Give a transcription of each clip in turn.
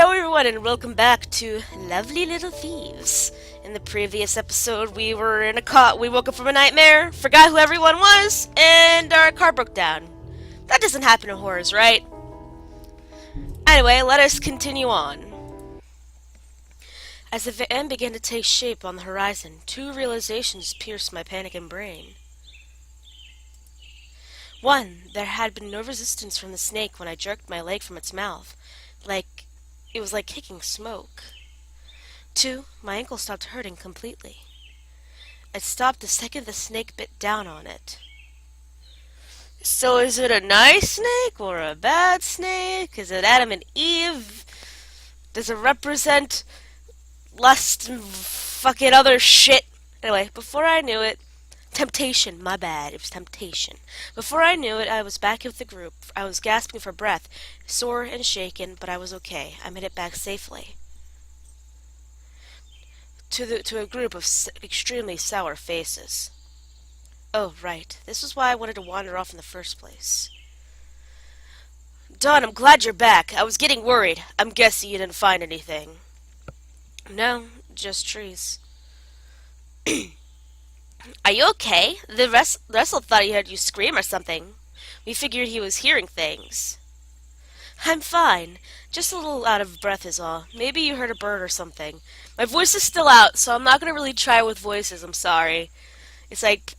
Hello everyone and welcome back to Lovely Little Thieves. In the previous episode we were in a car, we woke up from a nightmare, forgot who everyone was, and our car broke down. That doesn't happen in horrors, right? Anyway, let us continue on. As the van began to take shape on the horizon, two realizations pierced my panicking brain. One, there had been no resistance from the snake when I jerked my leg from its mouth. It was like kicking smoke. Two, my ankle stopped hurting completely. It stopped the second the snake bit down on it. So is it a nice snake or a bad snake? Is it Adam and Eve? Does it represent lust and fucking other shit? Anyway, before I knew it, temptation, my bad, it was temptation. Before I knew it, I was back with the group. I was gasping for breath, sore and shaken, but I was okay. I made it back safely. To a group of extremely sour faces. Oh, right. This was why I wanted to wander off in the first place. Dawn, I'm glad you're back. I was getting worried. I'm guessing you didn't find anything. No, just trees. Are you okay? The Russell thought he heard you scream or something. We figured he was hearing things. I'm fine. Just a little out of breath is all. Maybe you heard a bird or something. My voice is still out, so I'm not going to really try with voices. I'm sorry. It's like,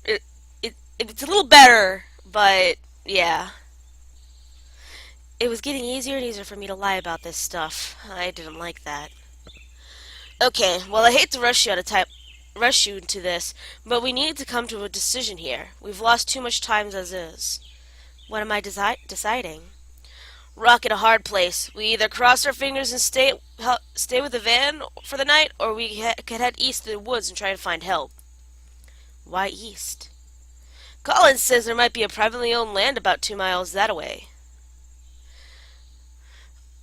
it's a little better, but yeah. It was getting easier and easier for me to lie about this stuff. I didn't like that. Okay, well, I hate to rush you into this, but we need to come to a decision here. We've lost too much time as is. What am I deciding? Rock in a hard place. We either cross our fingers and stay with the van for the night, or we could head east to the woods and try to find help. Why east? Collins says there might be a privately owned land about 2 miles that way.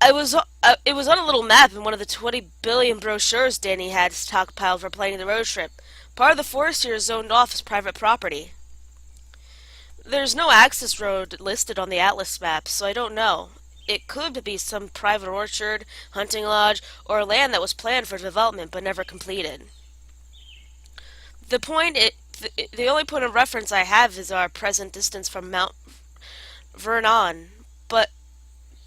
It was on a little map in one of the 20 billion brochures Danny had stockpiled for planning the road trip. Part of the forest here is zoned off as private property. There's no access road listed on the Atlas map, so I don't know. It could be some private orchard, hunting lodge, or land that was planned for development but never completed. The only point of reference I have is our present distance from Mount Vernon, but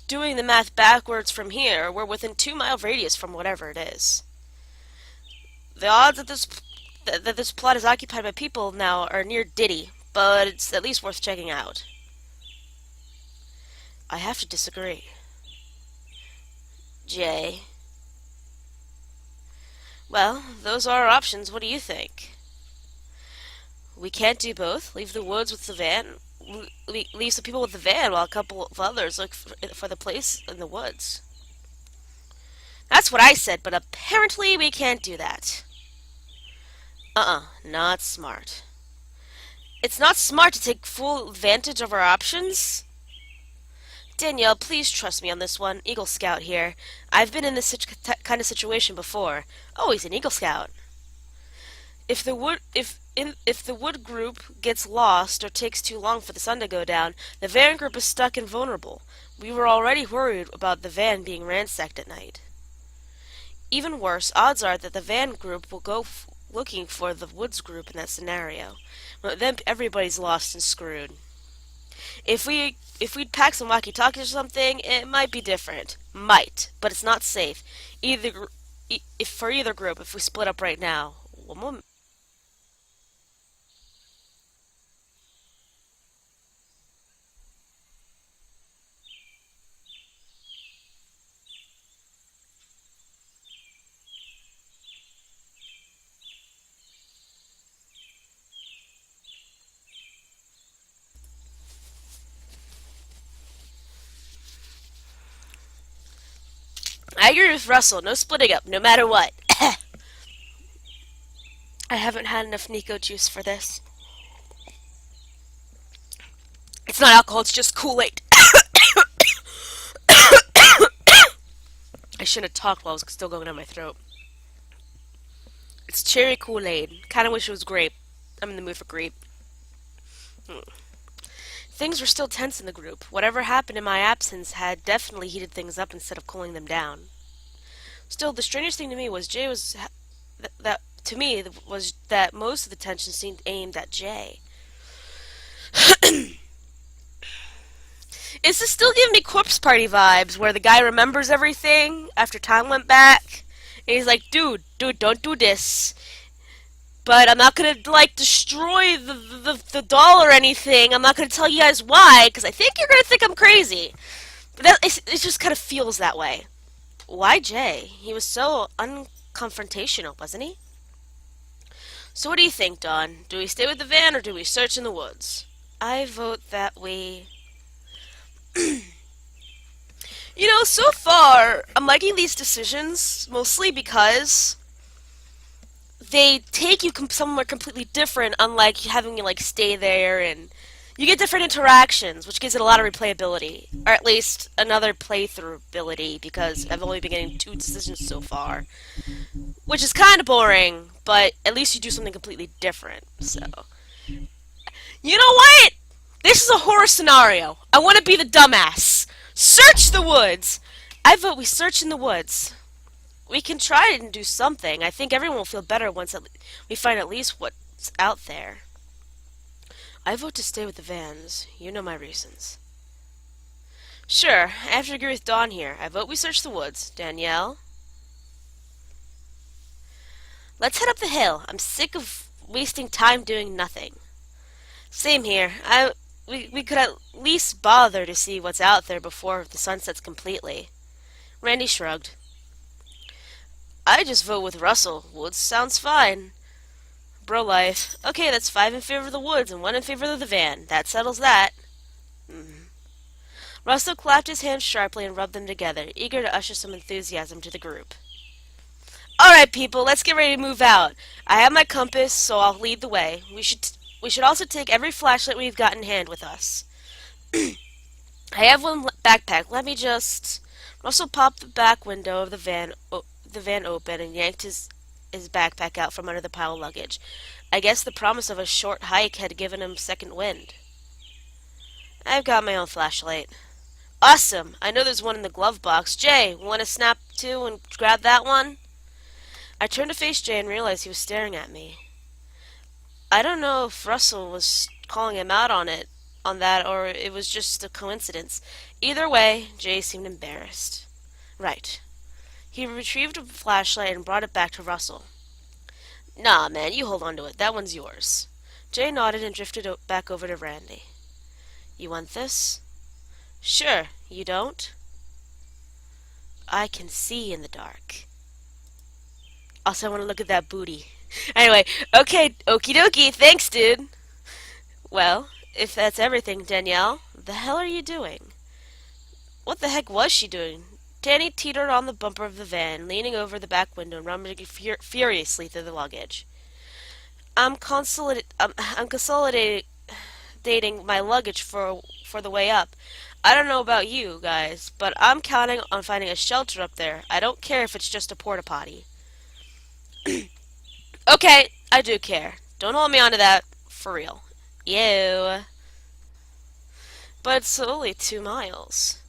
doing the math backwards from here, we're within 2-mile radius from whatever it is. The odds that this plot is occupied by people now are near Diddy, but it's at least worth checking out. I have to disagree. Jay. Well, those are our options. What do you think? We can't do both. Leave the woods with the van. Leave some people with the van while a couple of others look for the place in the woods. That's what I said, but apparently we can't do that. Not smart. It's not smart to take full advantage of our options? Danielle, please trust me on this one. Eagle Scout here. I've been in this kind of situation before. Always an Eagle Scout. If the wood group gets lost or takes too long for the sun to go down, the van group is stuck and vulnerable. We were already worried about the van being ransacked at night. Even worse, odds are that the van group will go looking for the woods group in that scenario. But then everybody's lost and screwed. If we'd pack some walkie-talkies or something, it might be different. Might, but it's not safe. For either group, if we split up right now. One moment. I agree with Russell. No splitting up, no matter what. I haven't had enough Nico juice for this. It's not alcohol, it's just Kool-Aid. I shouldn't have talked while I was still going down my throat. It's cherry Kool-Aid. Kinda wish it was grape. I'm in the mood for grape. Things were still tense in the group. Whatever happened in my absence had definitely heated things up instead of cooling them down. Still, the strangest thing to me was Jay was that to me was that most of the tension seemed aimed at Jay. Is this still giving me Corpse Party vibes, where the guy remembers everything after time went back? And he's like, dude, don't do this. But I'm not gonna, like, destroy the doll or anything. I'm not gonna tell you guys why, because I think you're gonna think I'm crazy. But it just kind of feels that way. Why Jay? He was so unconfrontational, wasn't he? So what do you think, Dawn? Do we stay with the van, or do we search in the woods? I vote that we... You know, so far, I'm liking these decisions, mostly because they take you somewhere completely different, unlike having you, like, stay there, and you get different interactions, which gives it a lot of replayability, or at least another playthrough ability, because I've only been getting 2 decisions so far, which is kind of boring, but at least you do something completely different, so... You know what? This is a horror scenario. I want to be the dumbass. Search the woods! I vote we search in the woods. We can try and do something. I think everyone will feel better once we find at least what's out there. I vote to stay with the vans. You know my reasons. Sure, I have to agree with Dawn here. I vote we search the woods. Danielle? Let's head up the hill. I'm sick of wasting time doing nothing. Same here. We could at least bother to see what's out there before the sun sets completely. Randy shrugged. I just vote with Russell. Woods sounds fine. Bro life. Okay, that's 5 in favor of the woods and 1 in favor of the van. That settles that. Russell clapped his hands sharply and rubbed them together, eager to usher some enthusiasm to the group. Alright, people, let's get ready to move out. I have my compass, so I'll lead the way. We should also take every flashlight we've got in hand with us. I have one backpack. Let me just... Russell popped the back window of the van open and yanked his backpack out from under the pile of luggage. I guess the promise of a short hike had given him second wind. I've got my own flashlight. Awesome! I know there's one in the glove box. Jay, want to snap to and grab that one? I turned to face Jay and realized he was staring at me. I don't know if Russell was calling him out on that, or it was just a coincidence. Either way, Jay seemed embarrassed. Right. He retrieved a flashlight and brought it back to Russell. Nah, man, you hold on to it. That one's yours. Jay nodded and drifted back over to Randy. You want this? Sure. You don't? I can see in the dark. Also, I want to look at that booty. Anyway, okay, okie dokie, thanks, dude. Well, if that's everything, Danielle, the hell are you doing? What the heck was she doing? Danny teetered on the bumper of the van, leaning over the back window and rummaging furiously through the luggage. I'm consolidating my luggage for the way up. I don't know about you guys, but I'm counting on finding a shelter up there. I don't care if it's just a porta potty. Okay, I do care. Don't hold me onto that. For real. Ew. But it's only 2 miles.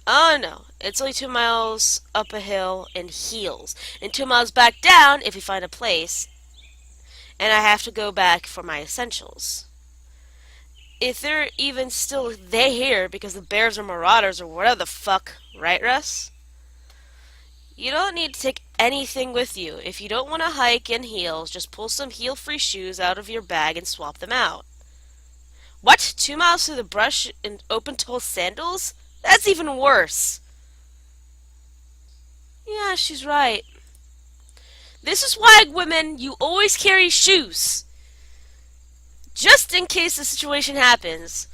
Oh no, it's only 2 miles up a hill in heels. And 2 miles back down if we find a place. And I have to go back for my essentials. If they're even still here because the bears are marauders or whatever the fuck. Right, Russ? You don't need to take anything with you. If you don't want to hike in heels, just pull some heel-free shoes out of your bag and swap them out. What? 2 miles through the brush in open-toe sandals? That's even worse. Yeah, she's right. This is why, women, you always carry shoes. Just in case the situation happens.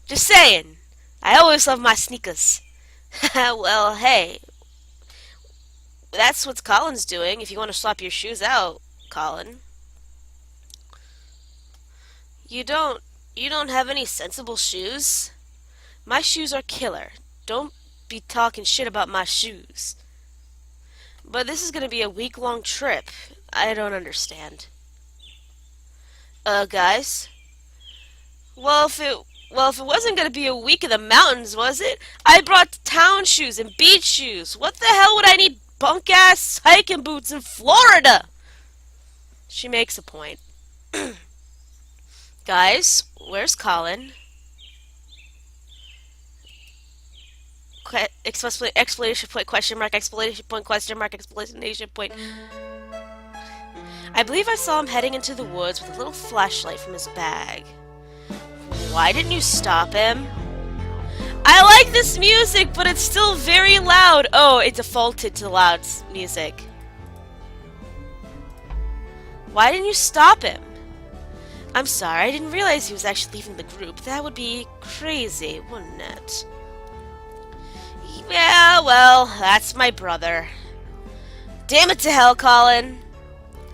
Just saying. I always love my sneakers. Well, hey. That's what Colin's doing, if you want to swap your shoes out, Colin. You don't have any sensible shoes? My shoes are killer. Don't be talking shit about my shoes. But this is going to be a week-long trip. I don't understand. Guys? Well, if it wasn't going to be a week in the mountains, was it? I brought town shoes and beach shoes. What the hell would I need punk-ass hiking boots in Florida. She makes a point. Guys, where's Colin? Explanation point, question mark, explanation point, question mark, explanation point. I believe I saw him heading into the woods with a little flashlight from his bag. Why didn't you stop him? I like this music, but it's still very loud. Oh, it defaulted to loud music. Why didn't you stop him? I'm sorry, I didn't realize he was actually leaving the group. That would be crazy, wouldn't it? Yeah, well, that's my brother. Damn it to hell, Colin.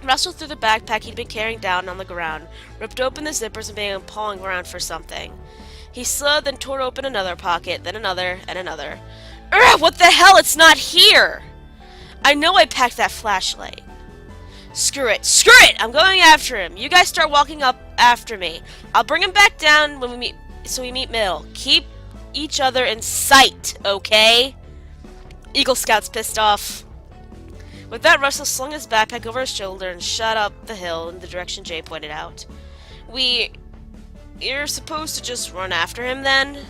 Russell threw the backpack he'd been carrying down on the ground, ripped open the zippers and began pawing around for something. He slowed, then tore open another pocket, then another, and another. Ugh, what the hell? It's not here! I know I packed that flashlight. Screw it. Screw it! I'm going after him. You guys start walking up after me. I'll bring him back down when we meet, so we meet middle. Keep each other in sight, okay? Eagle Scout's pissed off. With that, Russell slung his backpack over his shoulder and shot up the hill in the direction Jay pointed out. You're supposed to just run after him, then?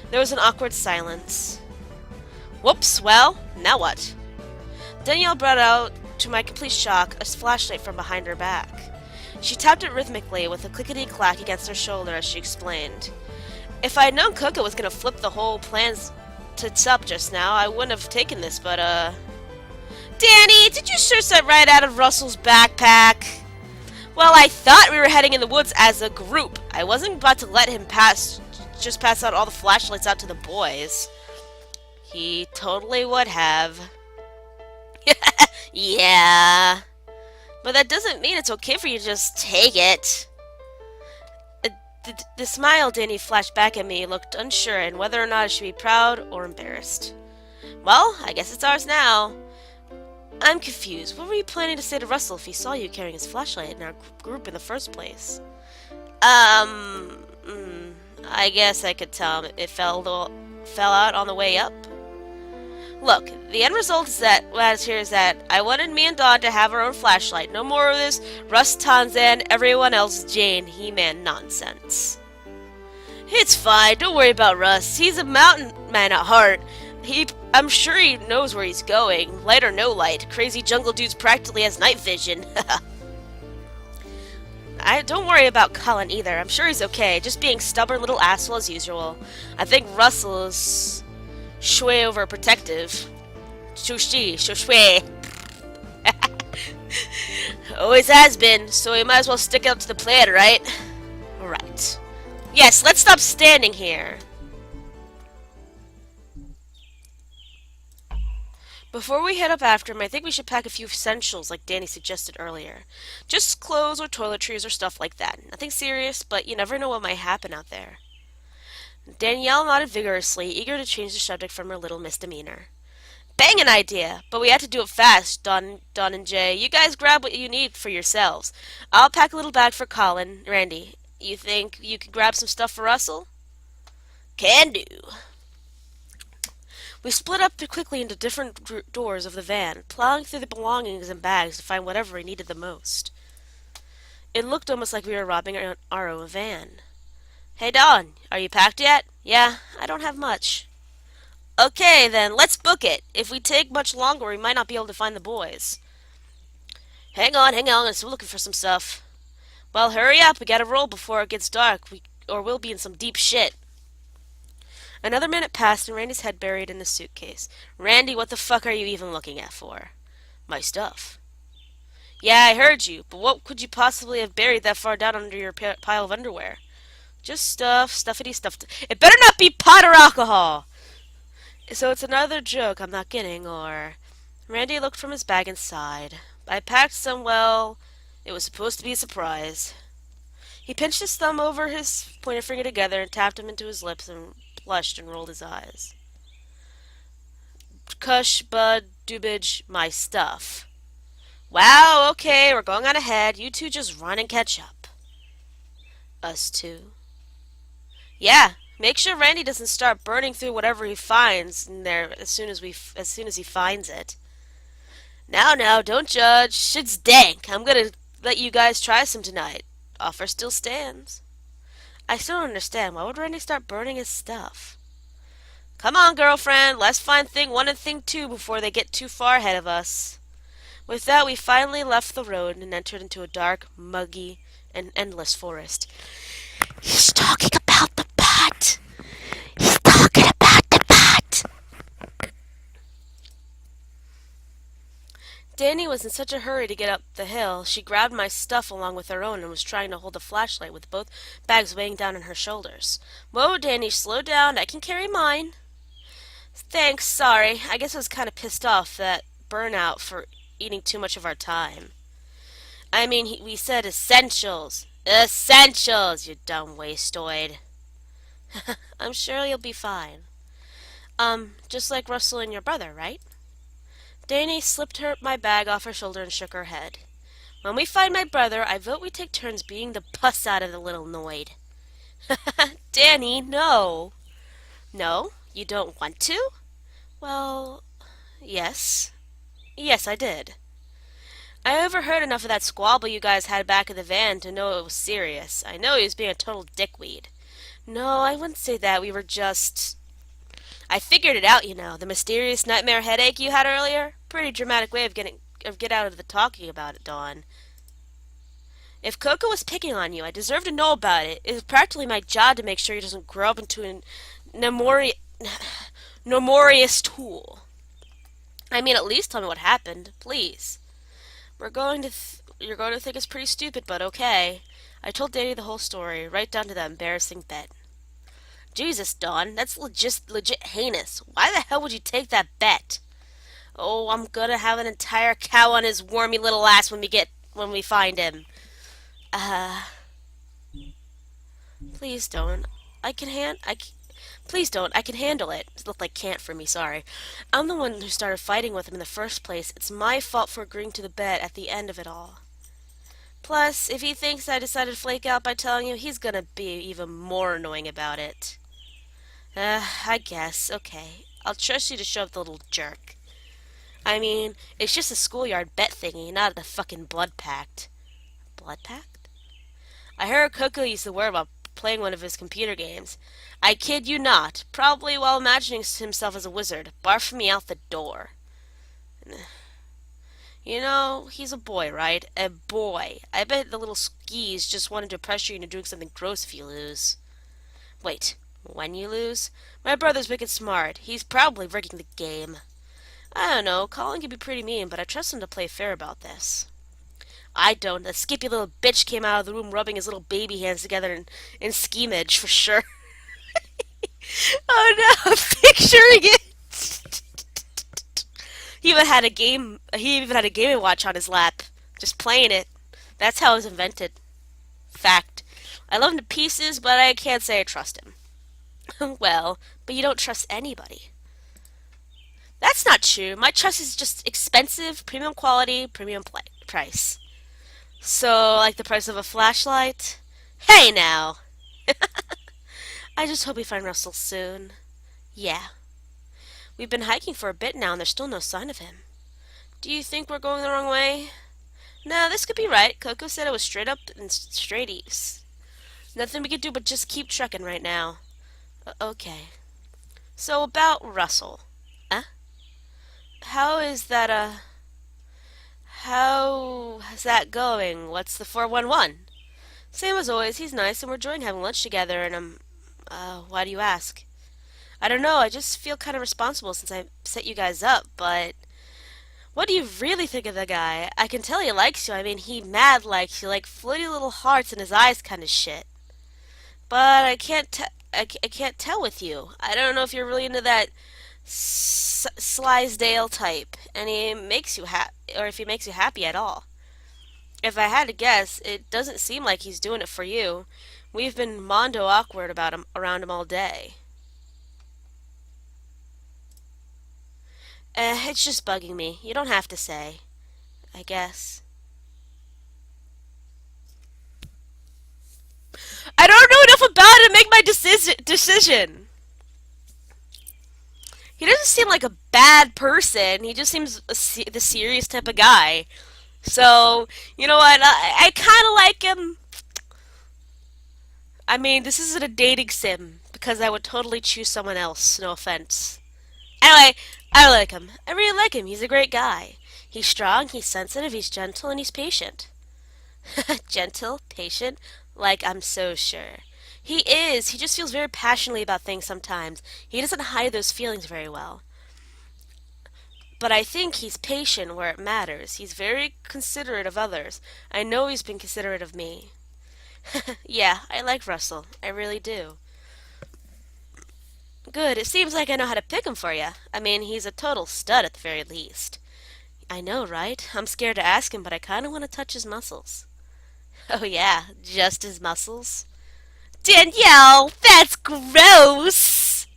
There was an awkward silence. Whoops, well, now what? Danielle brought out, to my complete shock, a flashlight from behind her back. She tapped it rhythmically with a clickety-clack against her shoulder as she explained. If I had known Coco was gonna flip the whole plans tits up just now, I wouldn't have taken this, but, Danny, did you search that right out of Russell's backpack? Well, I thought we were heading in the woods as a group. I wasn't about to let him pass out all the flashlights out to the boys. He totally would have. Yeah. But that doesn't mean it's okay for you to just take it. The smile Danny flashed back at me looked unsure in whether or not I should be proud or embarrassed. Well, I guess it's ours now. I'm confused. What were you planning to say to Russell if he saw you carrying his flashlight in our group in the first place? I guess I could tell him it fell out on the way up. Look, the end result is that I wanted me and Dawn to have our own flashlight. No more of this Russ Tanzan, everyone else Jane, He-Man nonsense. It's fine. Don't worry about Russ. He's a mountain man at heart. I'm sure he knows where he's going. Light or no light, crazy jungle dudes practically has night vision. I don't worry about Colin either. I'm sure he's okay. Just being stubborn little asshole as usual. I think Russell is shway overprotective. Shway. Always has been, so we might as well stick out to the plan, right? Right. Yes, let's stop standing here. Before we head up after him, I think we should pack a few essentials like Danny suggested earlier. Just clothes or toiletries or stuff like that. Nothing serious, but you never know what might happen out there. Danielle nodded vigorously, eager to change the subject from her little misdemeanor. Bangin' idea, but we have to do it fast, Don and Jay. You guys grab what you need for yourselves. I'll pack a little bag for Colin. Randy, you think you could grab some stuff for Russell? Can do. We split up quickly into different doors of the van, plowing through the belongings and bags to find whatever we needed the most. It looked almost like we were robbing our own van. Hey, Don, are you packed yet? Yeah, I don't have much. Okay, then, let's book it. If we take much longer, we might not be able to find the boys. Hang on, I'm still looking for some stuff. Well, hurry up, we gotta roll before it gets dark, or we'll be in some deep shit. Another minute passed and Randy's head buried in the suitcase. Randy, what the fuck are you even looking at for? My stuff. Yeah, I heard you, but what could you possibly have buried that far down under your pile of underwear? Just stuffity stuff. It better not be pot or alcohol! So it's another joke I'm not getting, or... Randy looked from his bag and sighed. I packed some, well, it was supposed to be a surprise. He pinched his thumb over his pointer finger together and tapped him into his lips and blushed and rolled his eyes. Kush, bud, doobage, my stuff. Wow, okay, we're going on ahead. You two just run and catch up. Us two. Yeah, make sure Randy doesn't start burning through whatever he finds in there as soon as he finds it. Now, don't judge. Shit's dank. I'm gonna let you guys try some tonight. Offer still stands. I still don't understand. Why would Randy start burning his stuff? Come on, girlfriend. Let's find thing one and thing two before they get too far ahead of us. With that, we finally left the road and entered into a dark, muggy, and endless forest. He's talking about the pot. He's talking about the pot. Danny was in such a hurry to get up the hill, she grabbed my stuff along with her own and was trying to hold the flashlight with both bags weighing down on her shoulders. Whoa, Danny, slow down. I can carry mine. Thanks, sorry. I guess I was kind of pissed off that burnout for eating too much of our time. I mean, we said essentials. Essentials, you dumb wastoid. I'm sure you'll be fine. Just like Russell and your brother, right? Danny slipped my bag off her shoulder and shook her head. When we find my brother, I vote we take turns beating the pus out of the little Noid. Danny, no. No? You don't want to? Well, yes. Yes, I did. I overheard enough of that squabble you guys had back in the van to know it was serious. I know he was being a total dickweed. No, I wouldn't say that. We were just... I figured it out, you know. The mysterious nightmare headache you had earlier? Pretty dramatic way of get out of the talking about it, Dawn. If Coco was picking on you, I deserve to know about it. It's practically my job to make sure he doesn't grow up into a nomorious tool. I mean, at least tell me what happened, please. You're going to think it's pretty stupid, but okay. I told Danny the whole story, right down to that embarrassing bet. Jesus, Dawn, that's legit heinous. Why the hell would you take that bet? Oh, I'm gonna have an entire cow on his wormy little ass when we find him. Please don't. Please don't. I can handle it. It looked like can't for me, sorry. I'm the one who started fighting with him in the first place. It's my fault for agreeing to the bet at the end of it all. Plus, if he thinks I decided to flake out by telling you, he's gonna be even more annoying about it. I guess. Okay. I'll trust you to show up the little jerk. I mean, it's just a schoolyard bet thingy, not a fucking blood pact. Blood pact? I heard Coco used the word while playing one of his computer games. I kid you not. Probably while imagining himself as a wizard. Barfed me out the door. You know, he's a boy, right? A boy. I bet the little skis just wanted to pressure you into doing something gross if you lose. Wait, when you lose? My brother's wicked smart. He's probably rigging the game. I don't know, Colin can be pretty mean, but I trust him to play fair about this. I don't. The skippy little bitch came out of the room rubbing his little baby hands together in schemage, for sure. Oh no, I'm picturing it! He even had a Game & Watch on his lap, just playing it. That's how it was invented. Fact. I love him to pieces, but I can't say I trust him. Well, but you don't trust anybody. That's not true. My trust is just expensive, premium quality, premium price. So, like the price of a flashlight? Hey now! I just hope we find Russell soon. Yeah. We've been hiking for a bit now and there's still no sign of him. Do you think we're going the wrong way? No, this could be right. Coco said it was straight up and straight east. Nothing we could do but just keep trekking right now. Okay. So about Russell. Huh? How's that going? What's the 411? Same as always. He's nice and we're enjoying having lunch together and why do you ask? I don't know, I just feel kind of responsible since I set you guys up, but what do you really think of the guy? I can tell he likes you. I mean, he mad likes you, like floaty little hearts in his eyes kind of shit. But I can't tell with you. I don't know if you're really into that Slysdale type, and he makes you or if he makes you happy at all. If I had to guess, it doesn't seem like he's doing it for you. We've been mondo awkward around him all day. It's just bugging me. You don't have to say. I guess. I don't know enough about it to make my decision. He doesn't seem like a bad person. He just seems the serious type of guy. So, you know what? I kind of like him. I mean, this isn't a dating sim because I would totally choose someone else. No offense. Anyway, I like him. I really like him. He's a great guy. He's strong, he's sensitive, he's gentle, and he's patient. Gentle, patient? Like, I'm so sure. He is. He just feels very passionately about things sometimes. He doesn't hide those feelings very well. But I think he's patient where it matters. He's very considerate of others. I know he's been considerate of me. Yeah, I like Russell. I really do. Good. It seems like I know how to pick him for you. I mean, he's a total stud at the very least. I know, right? I'm scared to ask him, but I kind of want to touch his muscles. Oh, yeah, just his muscles? Danielle, that's gross!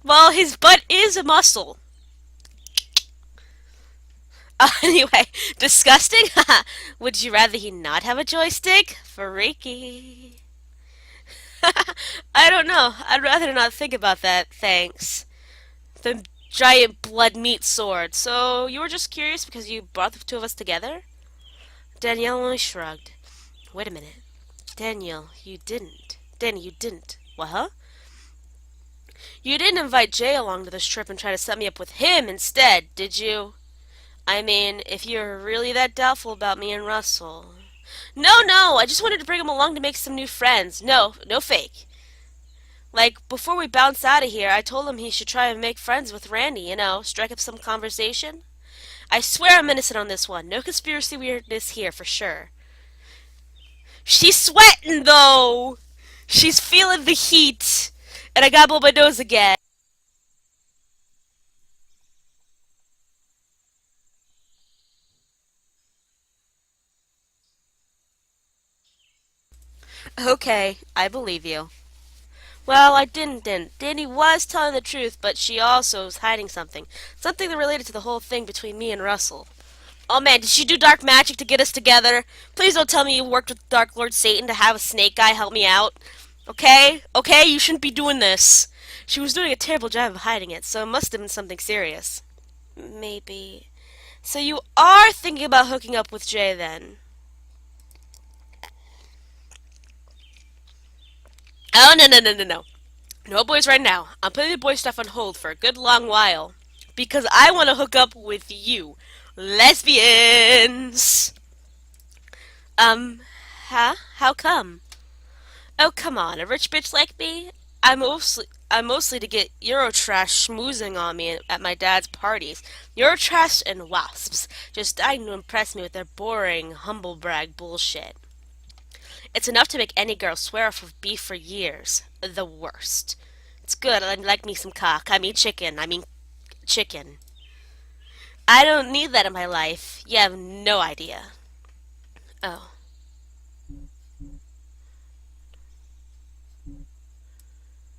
Well, his butt is a muscle. Anyway, disgusting? Would you rather he not have a joystick? Freaky. I don't know. I'd rather not think about that, thanks. The giant blood meat sword. So, you were just curious because you brought the two of us together? Danielle only shrugged. Wait a minute. Daniel, you didn't. Danny, you didn't. What, huh? You didn't invite Jay along to this trip and try to set me up with him instead, did you? I mean, if you're really that doubtful about me and Russell. No, no, I just wanted to bring him along to make some new friends. No, no fake. Like, before we bounce out of here, I told him he should try and make friends with Randy, strike up some conversation. I swear I'm innocent on this one. No conspiracy weirdness here, for sure. She's sweating, though! She's feeling the heat. And I gotta blow my nose again. Okay, I believe you. Well, I didn't. Danny was telling the truth, but she also was hiding something. Something that related to the whole thing between me and Russell. Oh man, did she do dark magic to get us together? Please don't tell me you worked with Dark Lord Satan to have a snake guy help me out. Okay? Okay, you shouldn't be doing this. She was doing a terrible job of hiding it, so it must have been something serious. Maybe. So you are thinking about hooking up with Jay then? Oh, no, no, no, no, no. No boys right now. I'm putting the boy stuff on hold for a good long while. Because I want to hook up with you. Lesbians! Um, huh? How come? Oh, come on. A rich bitch like me? I'm mostly to get Eurotrash schmoozing on me at my dad's parties. Eurotrash and wasps. Just dying to impress me with their boring, humble brag bullshit. It's enough to make any girl swear off of beef for years. The worst. It's good. I like me some cock. I mean chicken. Chicken. I don't need that in my life. You have no idea. Oh.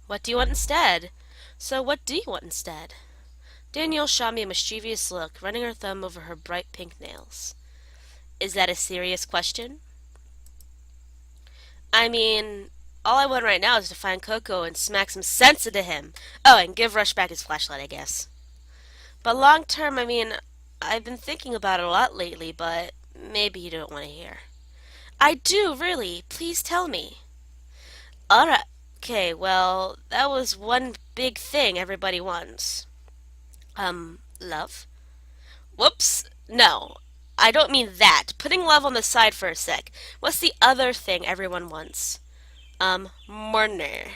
What do you want instead? So what do you want instead? Danielle shot me a mischievous look, running her thumb over her bright pink nails. Is that a serious question? I mean, all I want right now is to find Coco and smack some sense into him. Oh, and give Rush back his flashlight, I guess. But long term, I mean, I've been thinking about it a lot lately, but maybe you don't want to hear. I do, really. Please tell me. Alright. Okay, well, that was one big thing everybody wants. Love? Whoops. No. I don't mean that. Putting love on the side for a sec. What's the other thing everyone wants? Murder.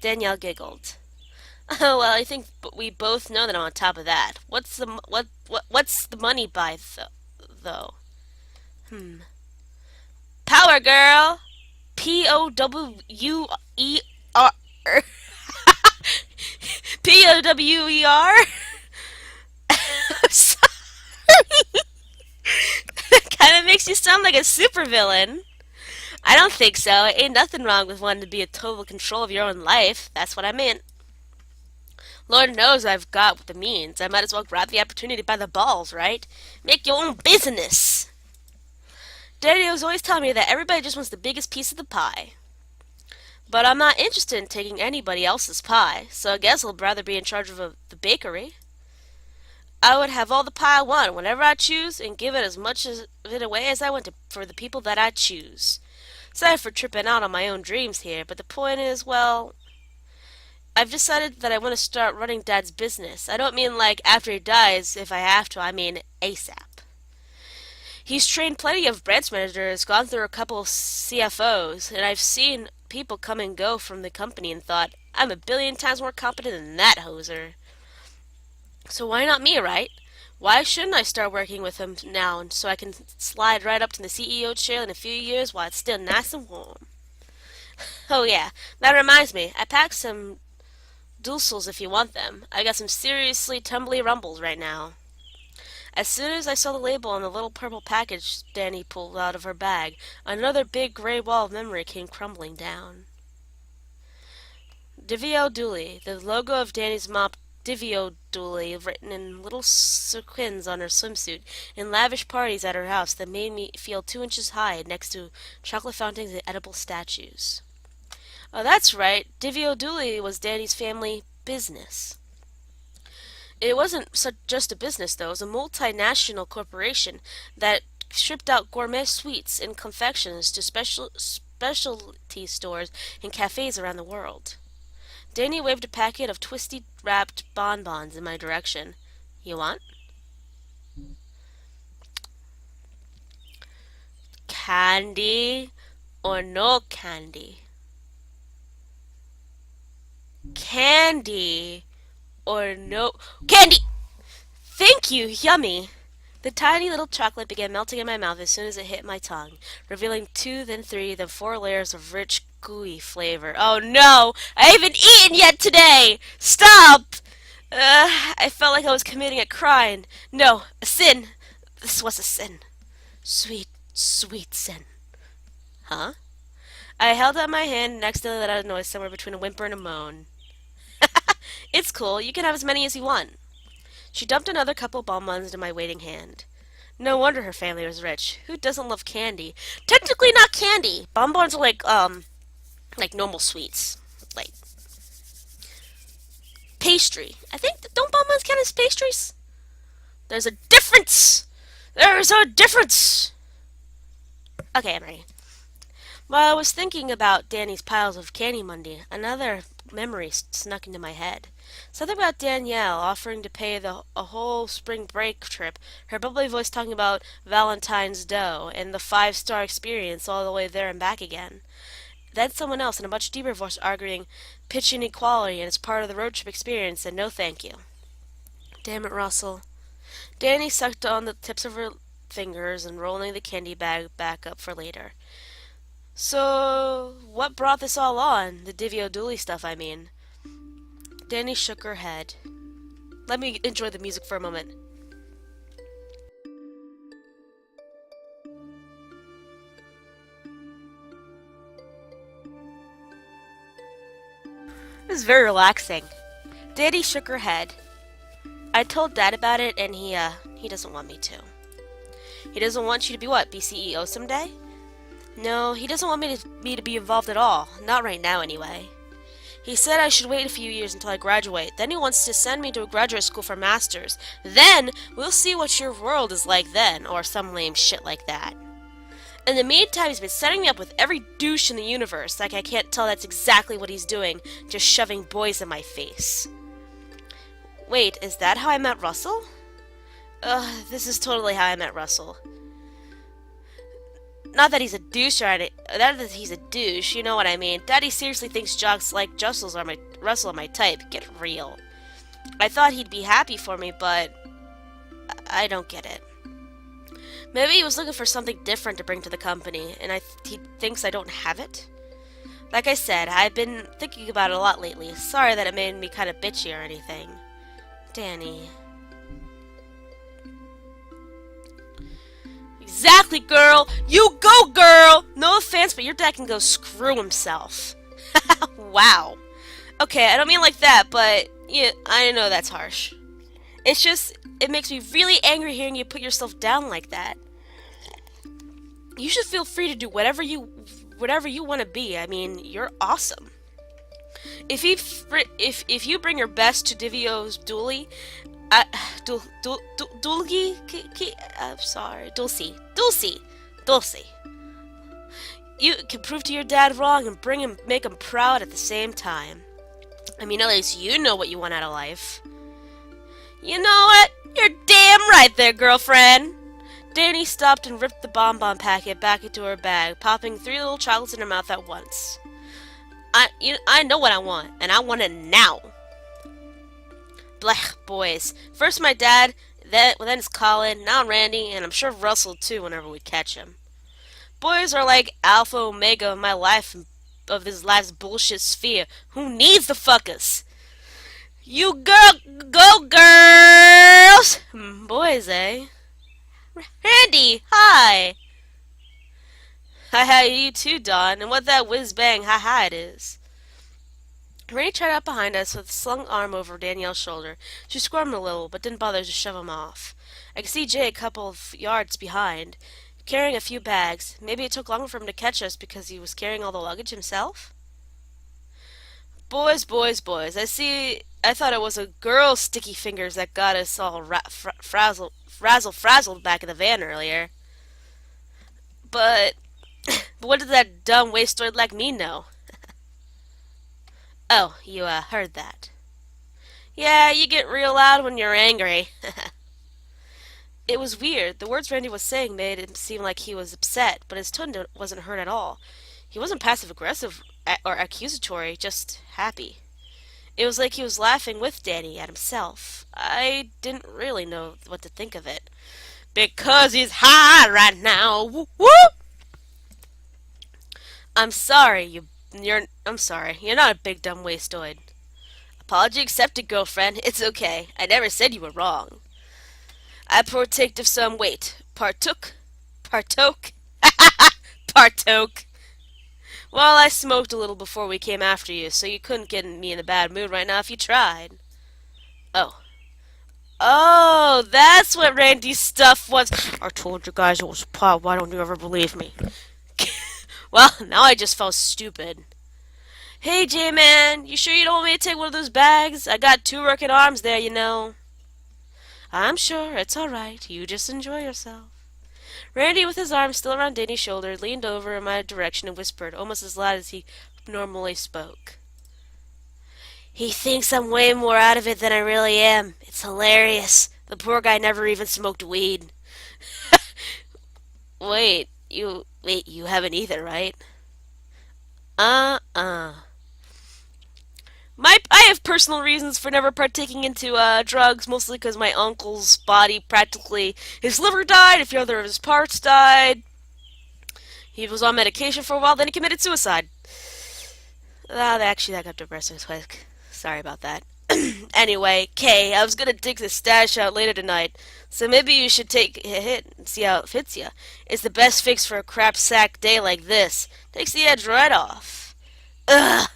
Danielle giggled. Oh, well, I think we both know that I'm on top of that. What's the money by though? Hmm. Power girl. POWER. POWER. Sorry. Kind of makes you sound like a supervillain. I don't think so. Ain't nothing wrong with wanting to be in total control of your own life. That's what I meant. Lord knows I've got the means. I might as well grab the opportunity by the balls, right? Make your own business. Daddy was always telling me that everybody just wants the biggest piece of the pie. But I'm not interested in taking anybody else's pie, so I guess I'll rather be in charge of the bakery. I would have all the pie I want whenever I choose and give it as much of it away as I want to for the people that I choose. Sorry for tripping out on my own dreams here, but the point is, well, I've decided that I want to start running Dad's business. I don't mean like after he dies, if I have to, I mean ASAP. He's trained plenty of branch managers, gone through a couple of CFOs, and I've seen people come and go from the company and thought, I'm a billion times more competent than that hoser. So why not me, right? Why shouldn't I start working with him now so I can slide right up to the CEO chair in a few years while it's still nice and warm? Oh yeah, that reminds me, I packed some dulcels if you want them. I got some seriously tumbly rumbles right now. As soon as I saw the label on the little purple package Danny pulled out of her bag, another big gray wall of memory came crumbling down. Divio Dooley, the logo of Danny's mop Divio Dooley written in little sequins on her swimsuit, in lavish parties at her house that made me feel 2 inches high next to chocolate fountains and edible statues. Oh, that's right, Divio Dooley was Danny's family business. It wasn't just a business, though. It was a multinational corporation that shipped out gourmet sweets and confections to specialty stores and cafes around the world. Danny waved a packet of twisty wrapped bonbons in my direction. You want? Candy or no candy? Candy or no candy! Thank you, yummy! The tiny little chocolate began melting in my mouth as soon as it hit my tongue, revealing 2, then 3, then 4 layers of rich, gooey flavor. Oh no! I haven't eaten yet today! Stop! I felt like I was committing a crime. No, a sin. This was a sin. Sweet, sweet sin. Huh? I held out my hand and accidentally let out a noise somewhere between a whimper and a moan. It's cool. You can have as many as you want. She dumped another couple of bonbons into my waiting hand. No wonder her family was rich. Who doesn't love candy? Technically not candy. Bonbons are like normal sweets. Like pastry. I think, don't bonbons count as pastries? There's a difference! There's a difference! Okay, I'm ready. While I was thinking about Danny's piles of candy Monday, another memory snuck into my head. Something about Danielle offering to pay a whole spring break trip, her bubbly voice talking about Valentine's dough and the 5-star experience all the way there and back again. Then someone else in a much deeper voice arguing pitch inequality and it's part of the road trip experience and no thank you. Damn it, Russell. Danny sucked on the tips of her fingers and rolling the candy bag back up for later. So, what brought this all on? The Divio Dooley stuff, I mean. Danny shook her head. Let me enjoy the music for a moment. This is very relaxing. Danny shook her head. I told Dad about it, and he doesn't want me to. He doesn't want you to be what? Be CEO someday? No, he doesn't want me to be involved at all. Not right now, anyway. He said I should wait a few years until I graduate. Then he wants to send me to a graduate school for masters. Then we'll see what your world is like then, or some lame shit like that. In the meantime, he's been setting me up with every douche in the universe. Like I can't tell that's exactly what he's doing, just shoving boys in my face. Wait, is that how I met Russell? This is totally how I met Russell. Not that he's a douche or not that he's a douche, you know what I mean. Daddy seriously thinks jocks like Russell are my type. Get real. I thought he'd be happy for me, but I don't get it. Maybe he was looking for something different to bring to the company, and he thinks I don't have it? Like I said, I've been thinking about it a lot lately. Sorry that it made me kind of bitchy or anything. Danny. Exactly, girl! You go, girl! No offense, but your dad can go screw himself. Wow. Okay, I don't mean like that, but yeah, I know that's harsh. It's just, it makes me really angry hearing you put yourself down like that. You should feel free to do whatever you whatever you want to be. I mean, you're awesome. If you bring your best to Divio's dually, uh, Dulgi, I'm sorry, Dulcie. You can prove to your dad wrong and make him proud at the same time. I mean, at least you know what you want out of life. You know what? You're damn right there, girlfriend. Danny stopped and ripped the bonbon packet back into her bag, popping 3 little chocolates in her mouth at once. I know what I want, and I want it now. Blech, boys. First my dad, then it's Colin, now Randy, and I'm sure Russell too whenever we catch him. Boys are like alpha omega of my life, of this life's bullshit sphere. Who needs the fuckers? You go girls! Boys, eh? Randy, hi! Hi, you too, Don, and what that whiz-bang hi-hi it is. Randy tried out behind us with a slung arm over Danielle's shoulder. She squirmed a little, but didn't bother to shove him off. I could see Jay a couple of yards behind, carrying a few bags. Maybe it took longer for him to catch us because he was carrying all the luggage himself? Boys. I thought it was a girl's sticky fingers that got us all frazzled back in the van earlier. But what did that dumb wastoid like me know? Oh, you heard that. Yeah, you get real loud when you're angry. It was weird. The words Randy was saying made him seem like he was upset, but his tone wasn't hurt at all. He wasn't passive-aggressive or accusatory, just happy. It was like he was laughing with Danny at himself. I didn't really know what to think of it. Because he's high right now. Woo woo! I'm sorry, I'm sorry. You're not a big dumb wastoid. Apology accepted, girlfriend. It's okay. I never said you were wrong. I partaked of some partook. Well, I smoked a little before we came after you, so you couldn't get me in a bad mood right now if you tried. Oh. Oh, that's what Randy's stuff was. I told you guys it was pot. Why don't you ever believe me? Well, now I just felt stupid. Hey, J-Man, you sure you don't want me to take one of those bags? I got 2 working arms there, you know. I'm sure, it's alright. You just enjoy yourself. Randy, with his arm still around Danny's shoulder, leaned over in my direction and whispered, almost as loud as he normally spoke. He thinks I'm way more out of it than I really am. It's hilarious. The poor guy never even smoked weed. Wait, you haven't either, right? I have personal reasons for never partaking into drugs, mostly because my uncle's body his liver died, a few other of his parts died. He was on medication for a while, then he committed suicide. Actually, that got depressing quick. Sorry about that. Anyway, Kay, I was gonna dig this stash out later tonight, so maybe you should take a hit and see how it fits you. It's the best fix for a crap sack day like this. Takes the edge right off. Ugh!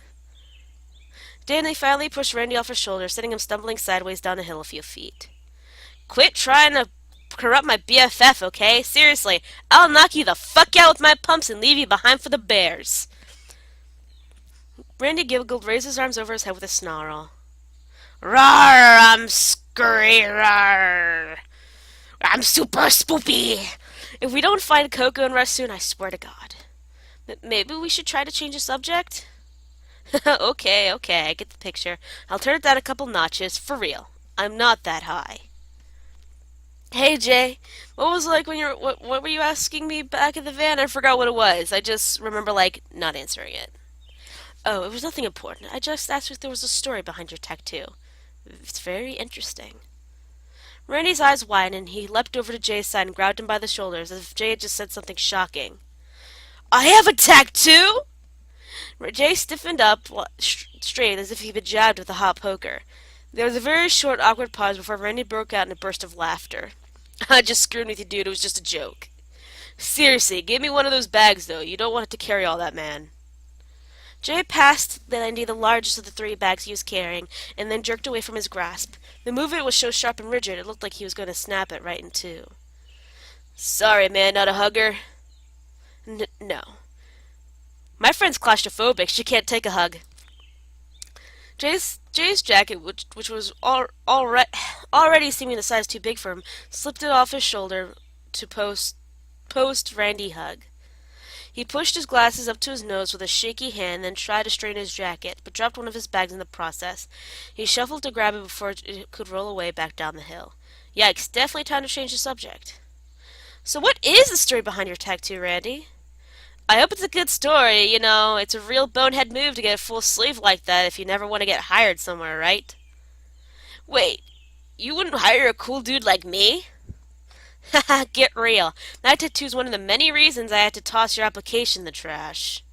Danny finally pushed Randy off his shoulder, sending him stumbling sideways down the hill a few feet. Quit trying to corrupt my BFF, okay? Seriously, I'll knock you the fuck out with my pumps and leave you behind for the bears. Randy giggled, raised his arms over his head with a snarl. Rawr, I'm rawr. I'm super spoopy. If we don't find Coco and Russ soon, I swear to God. Maybe we should try to change the subject? Okay, I get the picture. I'll turn it down a couple notches, for real. I'm not that high. Hey, Jay. What was it like when what were you asking me back in the van? I forgot what it was. I just remember, not answering it. Oh, it was nothing important. I just asked if there was a story behind your tattoo. It's very interesting. Randy's eyes widened, and he leapt over to Jay's side and grabbed him by the shoulders, as if Jay had just said something shocking. I have a tattoo? Jay stiffened up straight as if he'd been jabbed with a hot poker. There was a very short, awkward pause before Randy broke out in a burst of laughter. I just screwed with you, dude. It was just a joke. Seriously, give me one of those bags, though. You don't want it to carry all that, man. Jay passed Randy the largest of the 3 bags he was carrying, and then jerked away from his grasp. The movement was so sharp and rigid, it looked like he was going to snap it right in 2. Sorry, man, not a hugger? No. My friend's claustrophobic. She can't take a hug. Jay's jacket, which was already seeming a size too big for him, slipped it off his shoulder to post Randy hug. He pushed his glasses up to his nose with a shaky hand, then tried to straighten his jacket, but dropped one of his bags in the process. He shuffled to grab it before it could roll away back down the hill. Yikes, definitely time to change the subject. So what is the story behind your tattoo, Randy? I hope it's a good story. You know, it's a real bonehead move to get a full sleeve like that if you never want to get hired somewhere, right? Wait, you wouldn't hire a cool dude like me? Haha, get real. That tattoo's one of the many reasons I had to toss your application in the trash.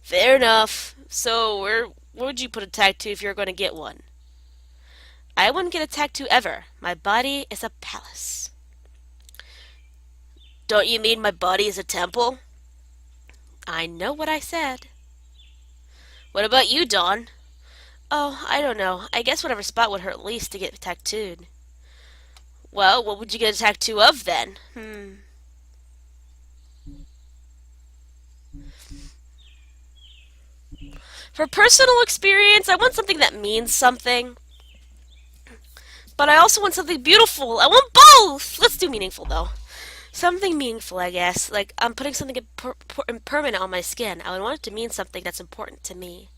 Fair enough. So, where would you put a tattoo if you were going to get one? I wouldn't get a tattoo ever. My body is a palace. Don't you mean my body is a temple? I know what I said. What about you, Dawn? Oh, I don't know. I guess whatever spot would hurt least to get tattooed. Well, what would you get a tattoo of then? For personal experience, I want something that means something. But I also want something beautiful. I want both! Let's do meaningful, though. Something meaningful, I guess. Like, I'm putting something impermanent on my skin. I would want it to mean something that's important to me.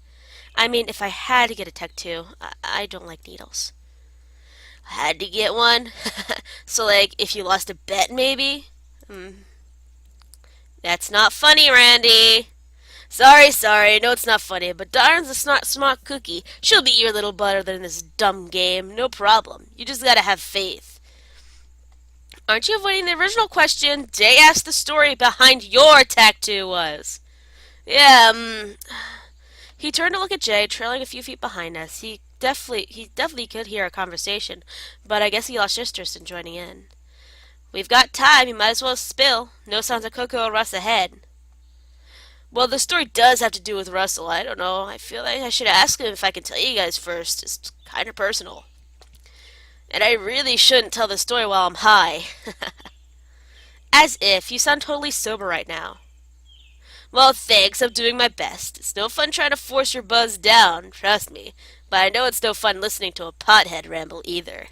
I mean, if I had to get a tattoo, I don't like needles. Had to get one? So, like, if you lost a bet, maybe? That's not funny, Randy. Sorry, no it's not funny, but Darn's a smart cookie. She'll beat you a little better than this dumb game, no problem. You just gotta have faith. Aren't you avoiding the original question? Jay asked the story behind your tattoo was. Yeah, He turned to look at Jay, trailing a few feet behind us. He definitely could hear a conversation, but I guess he lost interest in joining in. We've got time, you might as well spill. No signs of Coco or Russ ahead. Well, the story does have to do with Russell. I don't know. I feel like I should ask him if I can tell you guys first. It's kind of personal. And I really shouldn't tell the story while I'm high. As if. You sound totally sober right now. Well, thanks. I'm doing my best. It's no fun trying to force your buzz down, trust me. But I know it's no fun listening to a pothead ramble either.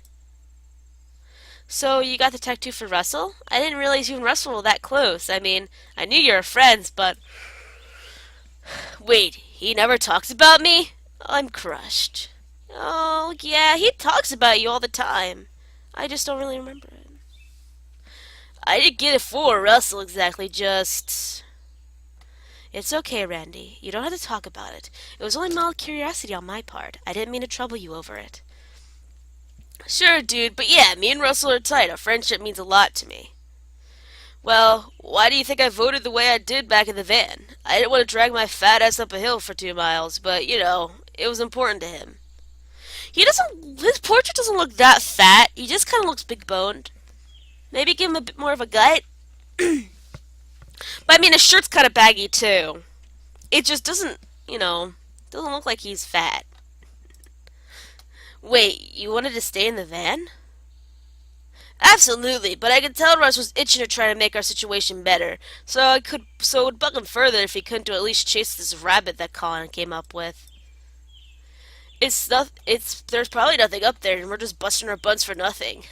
So, you got the tattoo for Russell? I didn't realize you and Russell were that close. I mean, I knew you were friends, but... Wait, he never talks about me? I'm crushed. Oh, yeah, he talks about you all the time. I just don't really remember it. I didn't get it for Russell exactly, just... It's okay, Randy. You don't have to talk about it. It was only mild curiosity on my part. I didn't mean to trouble you over it. Sure, dude, but yeah, me and Russell are tight. Our friendship means a lot to me. Well, why do you think I voted the way I did back in the van? I didn't want to drag my fat ass up a hill for 2 miles, but, you know, it was important to him. His portrait doesn't look that fat. He just kind of looks big-boned. Maybe give him a bit more of a gut. But, I mean, his shirt's kind of baggy, too. It just doesn't, doesn't look like he's fat. Wait, you wanted to stay in the van? Absolutely, but I could tell Russ was itching to try to make our situation better, so it would bug him further if he couldn't at least chase this rabbit that Colin came up with. There's probably nothing up there, and we're just busting our butts for nothing.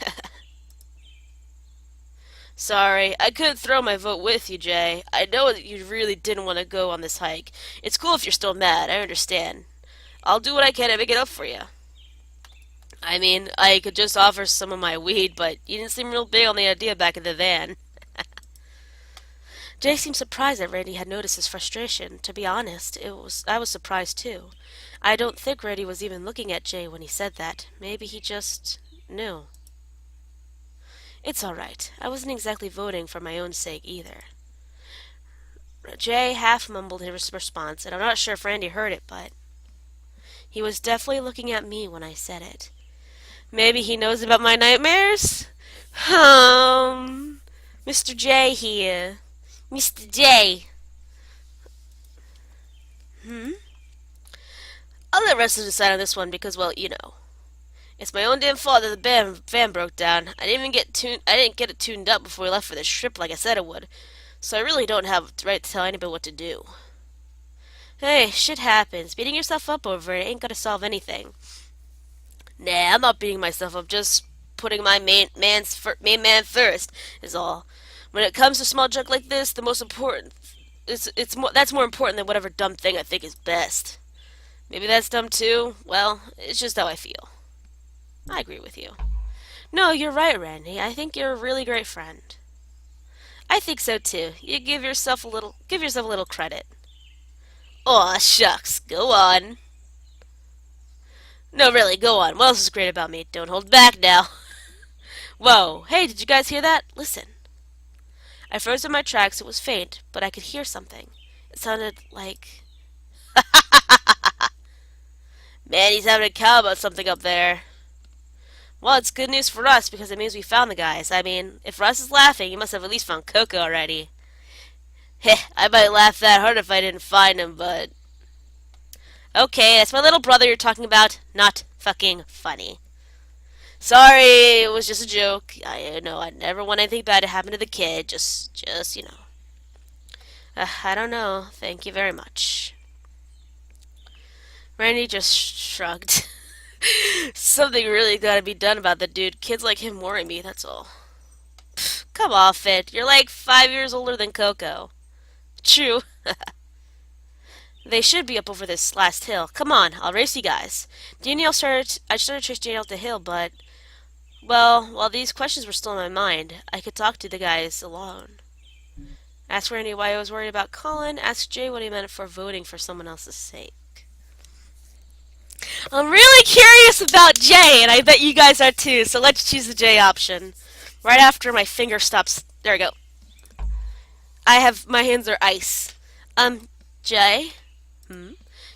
Sorry, I couldn't throw my vote with you, Jay. I know that you really didn't want to go on this hike. It's cool if you're still mad, I understand. I'll do what I can to make it up for you. I mean, I could just offer some of my weed, but you didn't seem real big on the idea back in the van. Jay seemed surprised that Randy had noticed his frustration. To be honest, I was surprised too. I don't think Randy was even looking at Jay when he said that. Maybe he just knew. It's alright. I wasn't exactly voting for my own sake either. Jay half mumbled his response, and I'm not sure if Randy heard it, but he was definitely looking at me when I said it. Maybe he knows about my nightmares? Mr. J here. Mr. J. I'll let Russell decide on this one because, well, you know. It's my own damn fault that the van broke down. I didn't get it tuned up before we left for this trip like I said I would. So I really don't have the right to tell anybody what to do. Hey, shit happens. Beating yourself up over it ain't gonna solve anything. Nah, I'm not beating myself up. Just putting my main man first is all. When it comes to small junk like this, the most important it's more that's more important than whatever dumb thing I think is best. Maybe that's dumb too. Well, it's just how I feel. I agree with you. No, you're right, Randy. I think you're a really great friend. I think so too. You give yourself a little credit. Aw, shucks. Go on. No, really, go on. What else is great about me? Don't hold back now. Whoa. Hey, did you guys hear that? Listen. I froze in my tracks. It was faint, but I could hear something. It sounded like... Man, he's having a cow about something up there. Well, it's good news for us because it means we found the guys. I mean, if Russ is laughing, he must have at least found Coco already. Heh, I might laugh that hard if I didn't find him, but... Okay, that's my little brother you're talking about. Not fucking funny. Sorry, it was just a joke. I know I never want anything bad to happen to the kid. Just, you know. I don't know. Thank you very much. Randy just shrugged. Something really gotta be done about the dude. Kids like him worry me, that's all. Pfft, come off it. You're like 5 years older than Coco. True. They should be up over this last hill. Come on, I'll race you guys. I started to chase Danielle up the hill, but... Well, while these questions were still in my mind, I could talk to the guys alone. Ask Randy why I was worried about Colin. Ask Jay what he meant for voting for someone else's sake. I'm really curious about Jay, and I bet you guys are too, so let's choose the Jay option. Right after my finger stops... There we go. My hands are ice. Jay?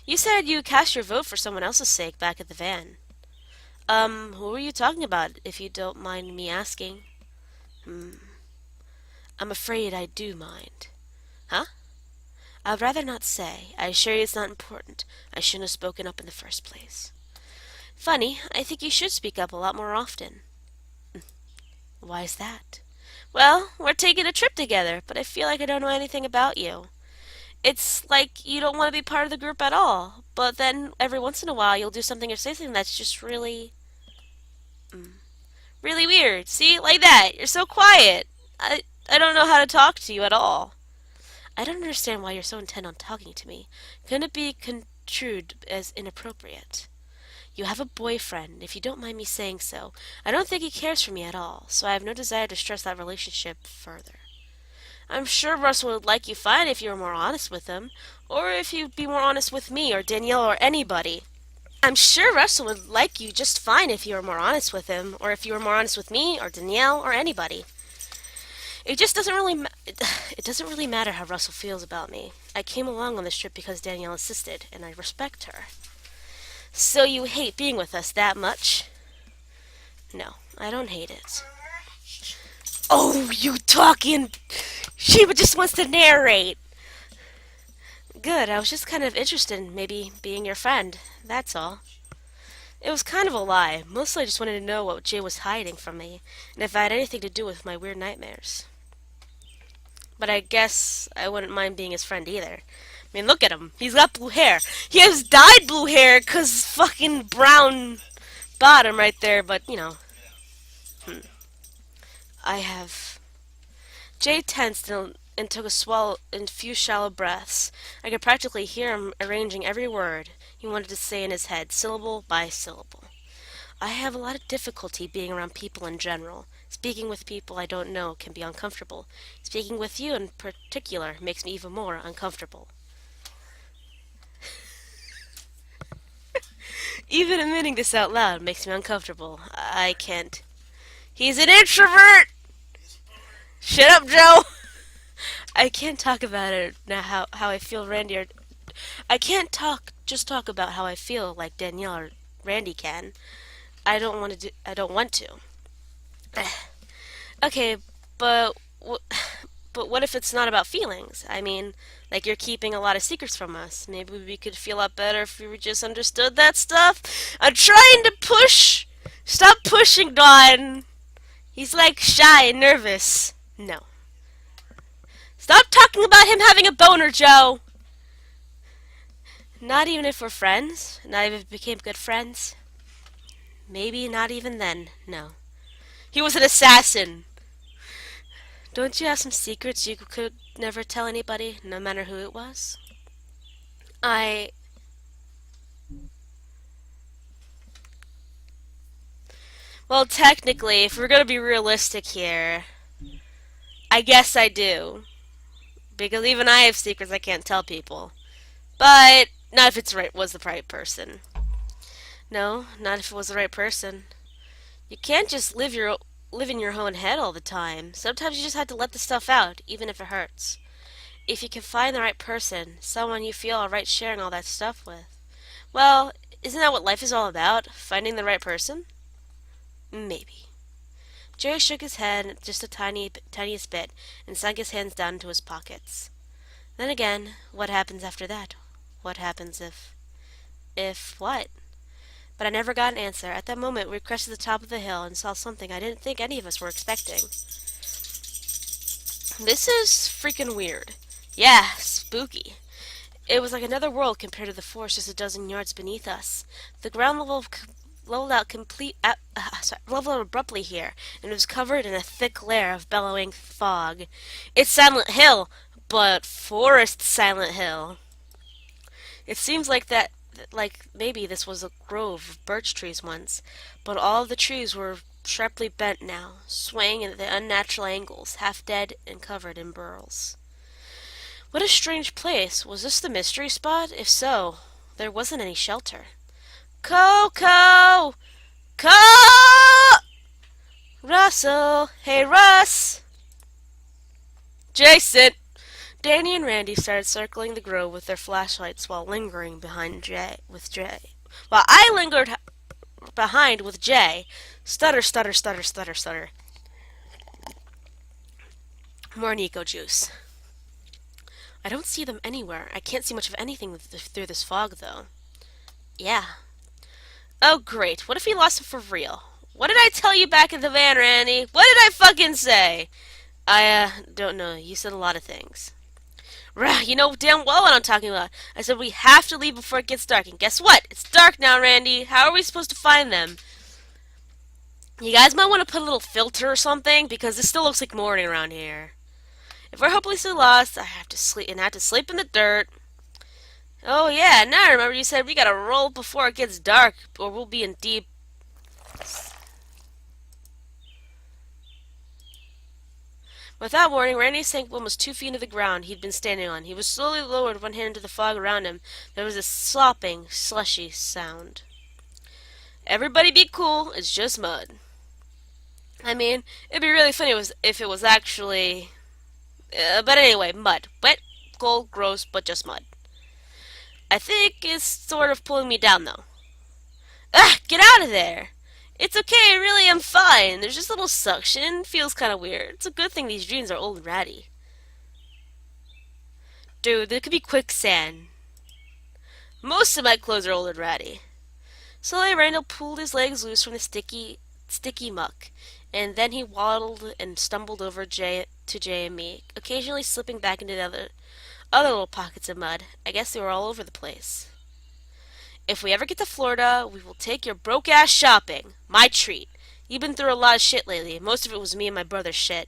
You said you cast your vote for someone else's sake back at the van. Who were you talking about, if you don't mind me asking? I'm afraid I do mind. Huh? I'd rather not say. I assure you it's not important. I shouldn't have spoken up in the first place. Funny, I think you should speak up a lot more often. Why is that? Well, we're taking a trip together, but I feel like I don't know anything about you. It's like you don't want to be part of the group at all, but then every once in a while you'll do something or say something that's just really... really weird. See? Like that. You're so quiet. I don't know how to talk to you at all. I don't understand why you're so intent on talking to me. Couldn't it be construed as inappropriate? You have a boyfriend, if you don't mind me saying so. I don't think he cares for me at all, so I have no desire to stress that relationship further. I'm sure Russell would like you fine if you were more honest with him, or if you'd be more honest with me, or Danielle, or anybody. I'm sure Russell would like you just fine if you were more honest with him, or if you were more honest with me, or Danielle, or anybody. It just doesn't really it doesn't really matter how Russell feels about me. I came along on this trip because Danielle insisted, and I respect her. So you hate being with us that much? No, I don't hate it. Oh, you talking! She just wants to narrate. Good, I was just kind of interested in maybe being your friend. That's all. It was kind of a lie. Mostly I just wanted to know what Jay was hiding from me, and if I had anything to do with my weird nightmares. But I guess I wouldn't mind being his friend either. I mean, look at him. He's got blue hair. He has dyed blue hair because fucking brown bottom right there, but, you know. I have... Jay tensed and took a few shallow breaths. I could practically hear him arranging every word he wanted to say in his head, syllable by syllable. I have a lot of difficulty being around people in general. Speaking with people I don't know can be uncomfortable. Speaking with you in particular makes me even more uncomfortable. Even admitting this out loud makes me uncomfortable. I can't. He's an introvert! Shut up, Joe! I can't talk about it now how I feel Randy or... I can't just talk about how I feel like Danielle or Randy can. I don't want to. Okay, but what if it's not about feelings? I mean, like you're keeping a lot of secrets from us. Maybe we could feel a lot better if we just understood that stuff. I'm trying to push. Stop pushing, Don. He's like shy and nervous. No. Stop talking about him having a boner, Joe. Not even if we're friends? Not even if we became good friends? Maybe not even then, no. He was an assassin! Don't you have some secrets you could never tell anybody, no matter who it was? I... Well, technically, if we're gonna be realistic here, I guess I do. Because even I have secrets I can't tell people. But, not if it's right was the right person. No, not if it was the right person. You can't just live in your own head all the time. Sometimes you just have to let the stuff out, even if it hurts. If you can find the right person, someone you feel alright sharing all that stuff with. Well, isn't that what life is all about? Finding the right person? Maybe. Jerry shook his head just a tiniest bit and sunk his hands down into his pockets. Then again, what happens after that? What happens if... If what? But I never got an answer. At that moment, we crested the top of the hill and saw something I didn't think any of us were expecting. This is freaking weird. Yeah, spooky. It was like another world compared to the forest just a dozen yards beneath us. The ground leveled out leveled out abruptly here, and it was covered in a thick layer of bellowing fog. It's Silent Hill, but Forest Silent Hill. It seems like maybe this was a grove of birch trees once, but all of the trees were sharply bent now, swaying at the unnatural angles, half dead and covered in burls. What a strange place. Was this the mystery spot? If so, there wasn't any shelter. Coco! Russell! Hey, Russ! Jason! Danny and Randy started circling the grove with their flashlights while lingering behind Jay. While I lingered behind with Jay. Stutter, stutter, stutter, stutter, stutter. More Nico juice. I don't see them anywhere. I can't see much of anything through this fog, though. Yeah. Oh, great. What if he lost him for real? What did I tell you back in the van, Randy? What did I fucking say? I don't know. You said a lot of things. You know damn well what I'm talking about. I said we have to leave before it gets dark. And guess what? It's dark now, Randy. How are we supposed to find them? You guys might want to put a little filter or something, because it still looks like morning around here. If we're hopelessly lost, I have to sleep in the dirt. Oh yeah, now I remember you said we gotta roll before it gets dark, or we'll be in deep... Without warning, Randy sank almost 2 feet into the ground he'd been standing on. He was slowly lowered, one hand into the fog around him. There was a slopping, slushy sound. Everybody be cool, it's just mud. I mean, it'd be really funny if it was actually... but anyway, mud. Wet, cold, gross, but just mud. I think it's sort of pulling me down, though. Ah, get out of there! It's okay, really, I'm fine. There's just a little suction. Feels kind of weird. It's a good thing these jeans are old and ratty. Dude, there could be quicksand. Most of my clothes are old and ratty. Slowly, Randall pulled his legs loose from the sticky muck, and then he waddled and stumbled over Jay and me, occasionally slipping back into the other little pockets of mud. I guess they were all over the place. If we ever get to Florida, we will take your broke ass shopping. My treat. You've been through a lot of shit lately. Most of it was me and my brother's shit.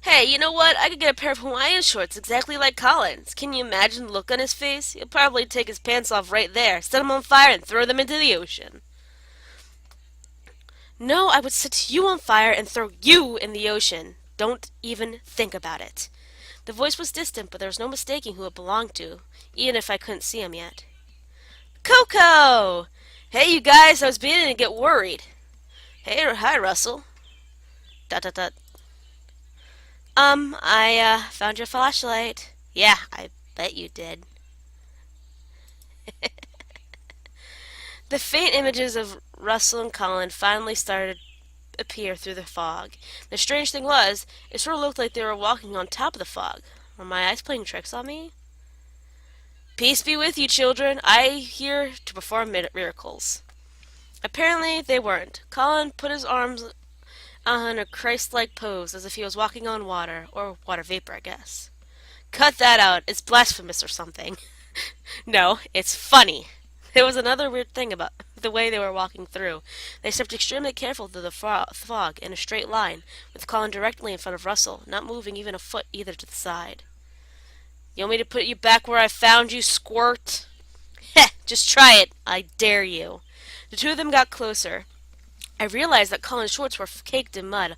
Hey, you know what? I could get a pair of Hawaiian shorts exactly like Colin's. Can you imagine the look on his face? He'll probably take his pants off right there, set them on fire, and throw them into the ocean. No, I would set you on fire and throw you in the ocean. Don't even think about it. The voice was distant, but there was no mistaking who it belonged to, even if I couldn't see him yet. Coco! Hey, you guys, I was beginning to get worried. Hey, hi, Russell. Dot, dot, dot. I found your flashlight. Yeah, I bet you did. The faint images of Russell and Colin finally started to appear through the fog. The strange thing was, it sort of looked like they were walking on top of the fog. Were my eyes playing tricks on me? Peace be with you, children. I here to perform miracles. Apparently, they weren't. Colin put his arms on a Christ-like pose, as if he was walking on water, or water vapor, I guess. Cut that out. It's blasphemous or something. No, it's funny. There was another weird thing about the way they were walking through. They stepped extremely careful through the fog in a straight line, with Colin directly in front of Russell, not moving even a foot either to the side. You want me to put you back where I found you, squirt? Heh, just try it. I dare you. The two of them got closer. I realized that Colin's shorts were caked in mud,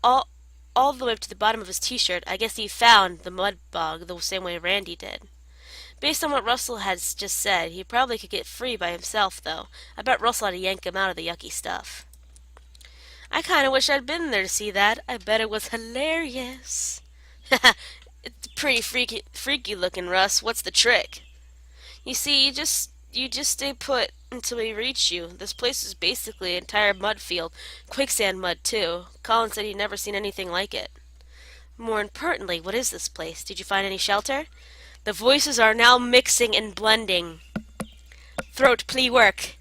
all, all the way up to the bottom of his t-shirt. I guess he found the mud bog the same way Randy did. Based on what Russell has just said, he probably could get free by himself, though. I bet Russell had to yank him out of the yucky stuff. I kinda wish I'd been there to see that. I bet it was hilarious. It's pretty freaky looking, Russ. What's the trick? You see, you just stay put until we reach you. This place is basically an entire mud field. Quicksand mud, too. Colin said he'd never seen anything like it. More importantly, what is this place? Did you find any shelter? The voices are now mixing and blending. Throat plea work.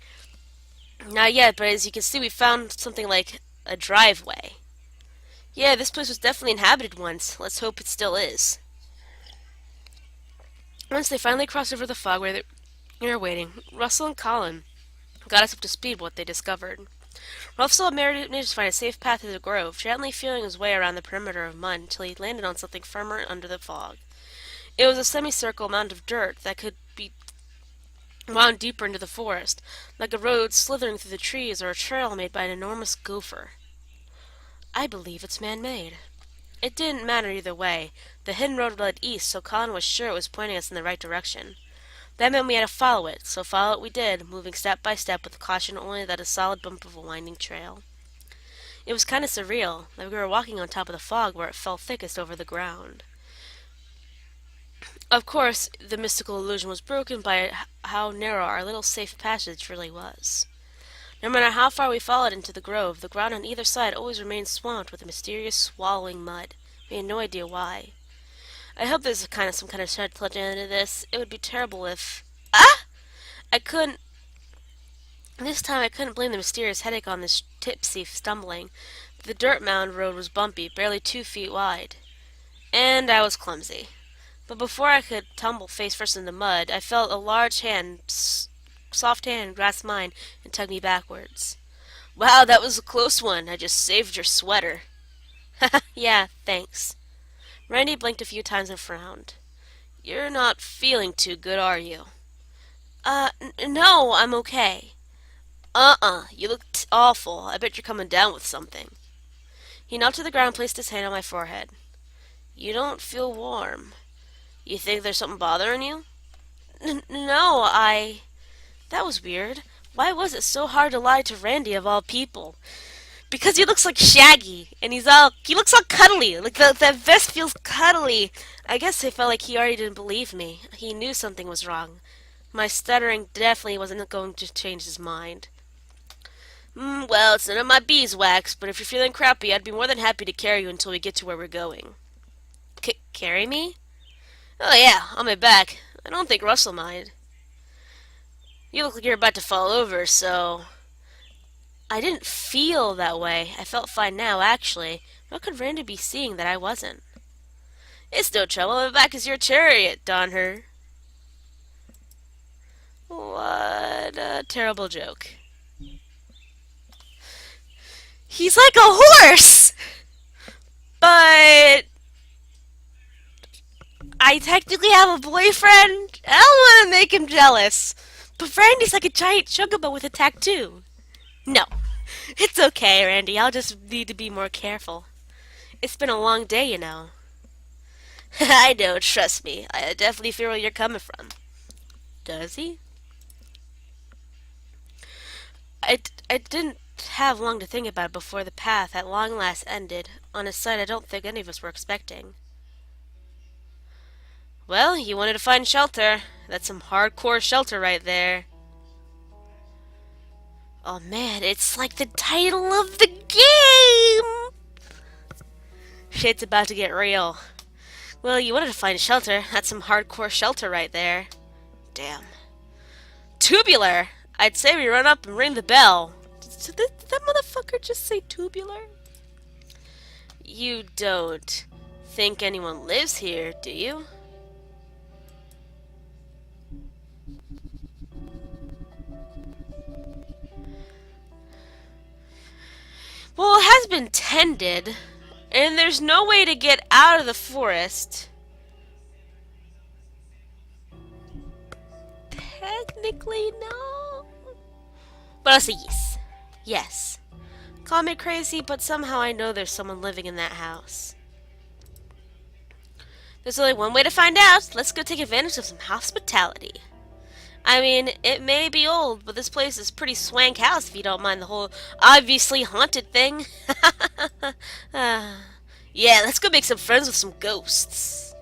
Not yet, but as you can see, we found something like a driveway. Yeah, this place was definitely inhabited once. Let's hope it still is. Once they finally crossed over the fog where they were waiting, Russell and Colin got us up to speed with what they discovered. Russell had managed to find a safe path through the grove, gently feeling his way around the perimeter of mud until he landed on something firmer under the fog. It was a semicircle mound of dirt that could be wound deeper into the forest, like a road slithering through the trees or a trail made by an enormous gopher. I believe it's man-made. It didn't matter either way. The hidden road led east, so Colin was sure it was pointing us in the right direction. That meant we had to follow it, so follow it we did, moving step by step with caution only that a solid bump of a winding trail. It was kind of surreal, like we were walking on top of the fog where it fell thickest over the ground. Of course, the mystical illusion was broken by how narrow our little safe passage really was. No matter how far we followed into the grove, the ground on either side always remained swamped with a mysterious swallowing mud. We had no idea why. I hope there's some kind of shed legend into this. It would be terrible if... Ah! I couldn't... This time I couldn't blame the mysterious headache on this tipsy stumbling. The dirt mound road was bumpy, barely 2 feet wide. And I was clumsy. But before I could tumble face first in the mud, I felt a large hand, soft hand, grasp mine and tug me backwards. Wow, that was a close one. I just saved your sweater. Yeah, thanks. Randy blinked a few times and frowned. You're not feeling too good, are you? No, I'm okay. You look awful. I bet you're coming down with something. He knelt to the ground and placed his hand on my forehead. You don't feel warm. You think there's something bothering you? No, That was weird. Why was it so hard to lie to Randy of all people? Because he looks like Shaggy, and he looks all cuddly. Like that vest feels cuddly. I guess I felt like he already didn't believe me. He knew something was wrong. My stuttering definitely wasn't going to change his mind. Well, it's none of my beeswax, but if you're feeling crappy, I'd be more than happy to carry you until we get to where we're going. Carry me? Oh yeah, on my back. I don't think Russ'll mind. You look like you're about to fall over, so... I didn't feel that way. I felt fine now, actually. What could Randy be seeing that I wasn't? It's no trouble. My back is your chariot, Donner. What a terrible joke. He's like a horse! But... I technically have a boyfriend. I don't want to make him jealous. But Randy's like a giant chocobo with a tattoo. No. It's okay, Randy. I'll just need to be more careful. It's been a long day, you know. I know, trust me. I definitely feel where you're coming from. Does he? I didn't have long to think about it before the path at long last ended on a sight I don't think any of us were expecting. Well, you wanted to find shelter. That's some hardcore shelter right there. Oh man, it's like the title of the game! Shit's about to get real. Well, you wanted to find shelter. That's some hardcore shelter right there. Damn. Tubular! I'd say we run up and ring the bell. Did that motherfucker just say tubular? You don't think anyone lives here, do you? Well, it has been tended, and there's no way to get out of the forest. Technically, no. But I'll say yes. Yes. Call me crazy, but somehow I know there's someone living in that house. There's only one way to find out. Let's go take advantage of some hospitality. I mean, it may be old, but this place is pretty swank house if you don't mind the whole obviously haunted thing. Yeah, let's go make some friends with some ghosts.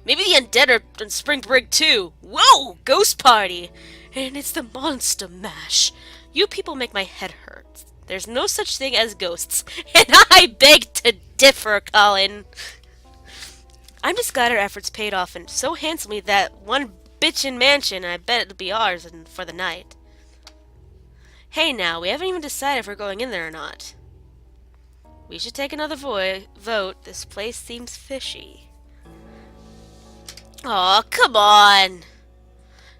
Maybe the undead are on spring break too. Whoa, ghost party! And it's the monster mash. You people make my head hurt. There's no such thing as ghosts, and I beg to differ, Colin. I'm just glad our efforts paid off and so handsomely that one bitchin' mansion, I bet it'll be ours and for the night. Hey now, we haven't even decided if we're going in there or not. We should take another vote. This place seems fishy. Aw, come on!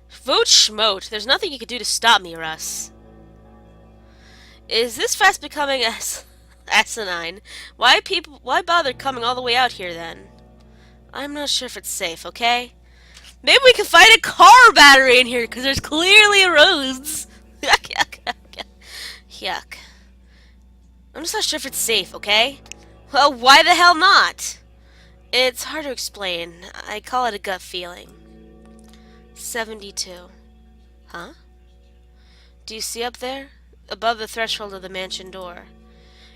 Vote schmote. There's nothing you can do to stop me, Russ. Is this fast becoming asinine? Why bother coming all the way out here then? I'm not sure if it's safe, okay? Maybe we can find a car battery in here, because there's clearly a rose. Yuck, yuck, yuck, yuck. I'm just not sure if it's safe, okay? Well, why the hell not? It's hard to explain. I call it a gut feeling. 72. Huh? Do you see up there? Above the threshold of the mansion door.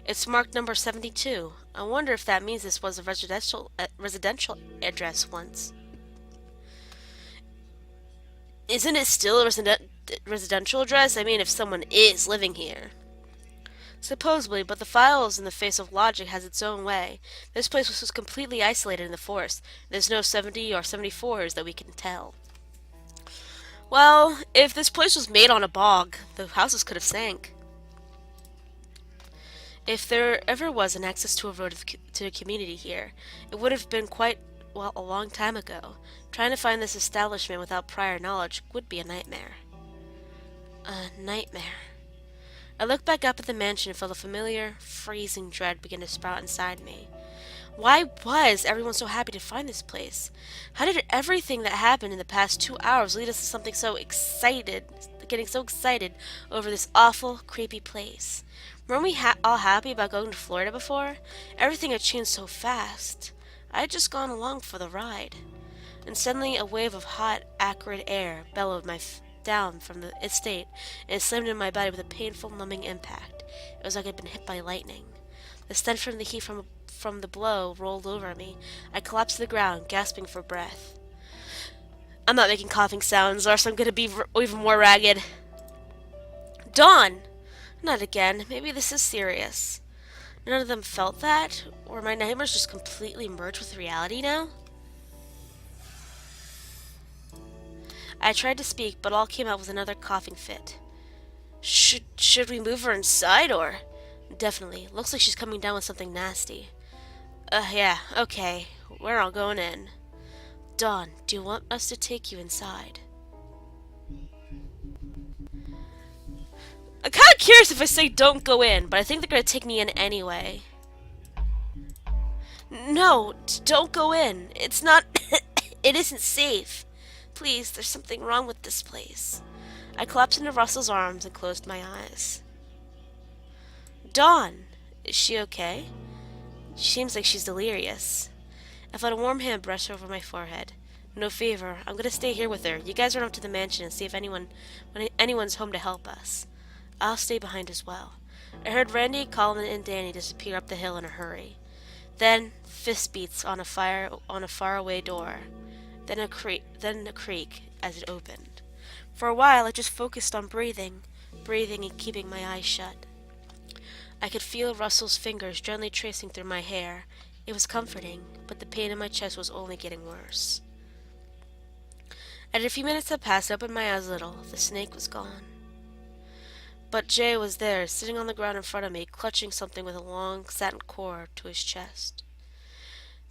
It's marked number 72. I wonder if that means this was a residential address once. Isn't it still a residential address? I mean, if someone is living here. Supposedly, but the files in the face of logic has its own way. This place was completely isolated in the forest. There's no 70 or 74s that we can tell. Well, if this place was made on a bog, the houses could have sank. If there ever was an access to a road to a community here, it would have been quite, well, a long time ago. Trying to find this establishment without prior knowledge would be a nightmare. A nightmare. I looked back up at the mansion and felt a familiar, freezing dread begin to sprout inside me. Why was everyone so happy to find this place? How did everything that happened in the past 2 hours lead us to something so getting so excited over this awful, creepy place? Weren't we all happy about going to Florida before? Everything had changed so fast. I had just gone along for the ride. And suddenly a wave of hot, acrid air bellowed down from the estate and slammed into my body with a painful, numbing impact. It was like I'd been hit by lightning. The stench from the heat from the blow rolled over me. I collapsed to the ground, gasping for breath. I'm not making coughing sounds, or else I'm going to be even more ragged. Dawn! Not again. Maybe this is serious. None of them felt that? Or my nightmares just completely merged with reality now? I tried to speak, but all came out was another coughing fit. Should we move her inside, or? Definitely. Looks like she's coming down with something nasty. Yeah, okay. We're all going in. Dawn, do you want us to take you inside? I'm kind of curious if I say don't go in, but I think they're going to take me in anyway. No, don't go in. It's not... It isn't safe. Please, there's something wrong with this place. I collapsed into Russell's arms and closed my eyes. Dawn! Is she okay? She seems like she's delirious. I felt a warm hand brush over my forehead. No fever. I'm gonna stay here with her. You guys run up to the mansion and see if anyone's home to help us. I'll stay behind as well. I heard Randy, Colin, and Danny disappear up the hill in a hurry. Then fist beats on a faraway door. Then a creak as it opened. For a while I just focused on breathing and keeping my eyes shut. I could feel Russell's fingers gently tracing through my hair. It was comforting, but the pain in my chest was only getting worse. After a few minutes had passed, I opened my eyes a little. The snake was gone. But Jay was there, sitting on the ground in front of me, clutching something with a long satin cord to his chest.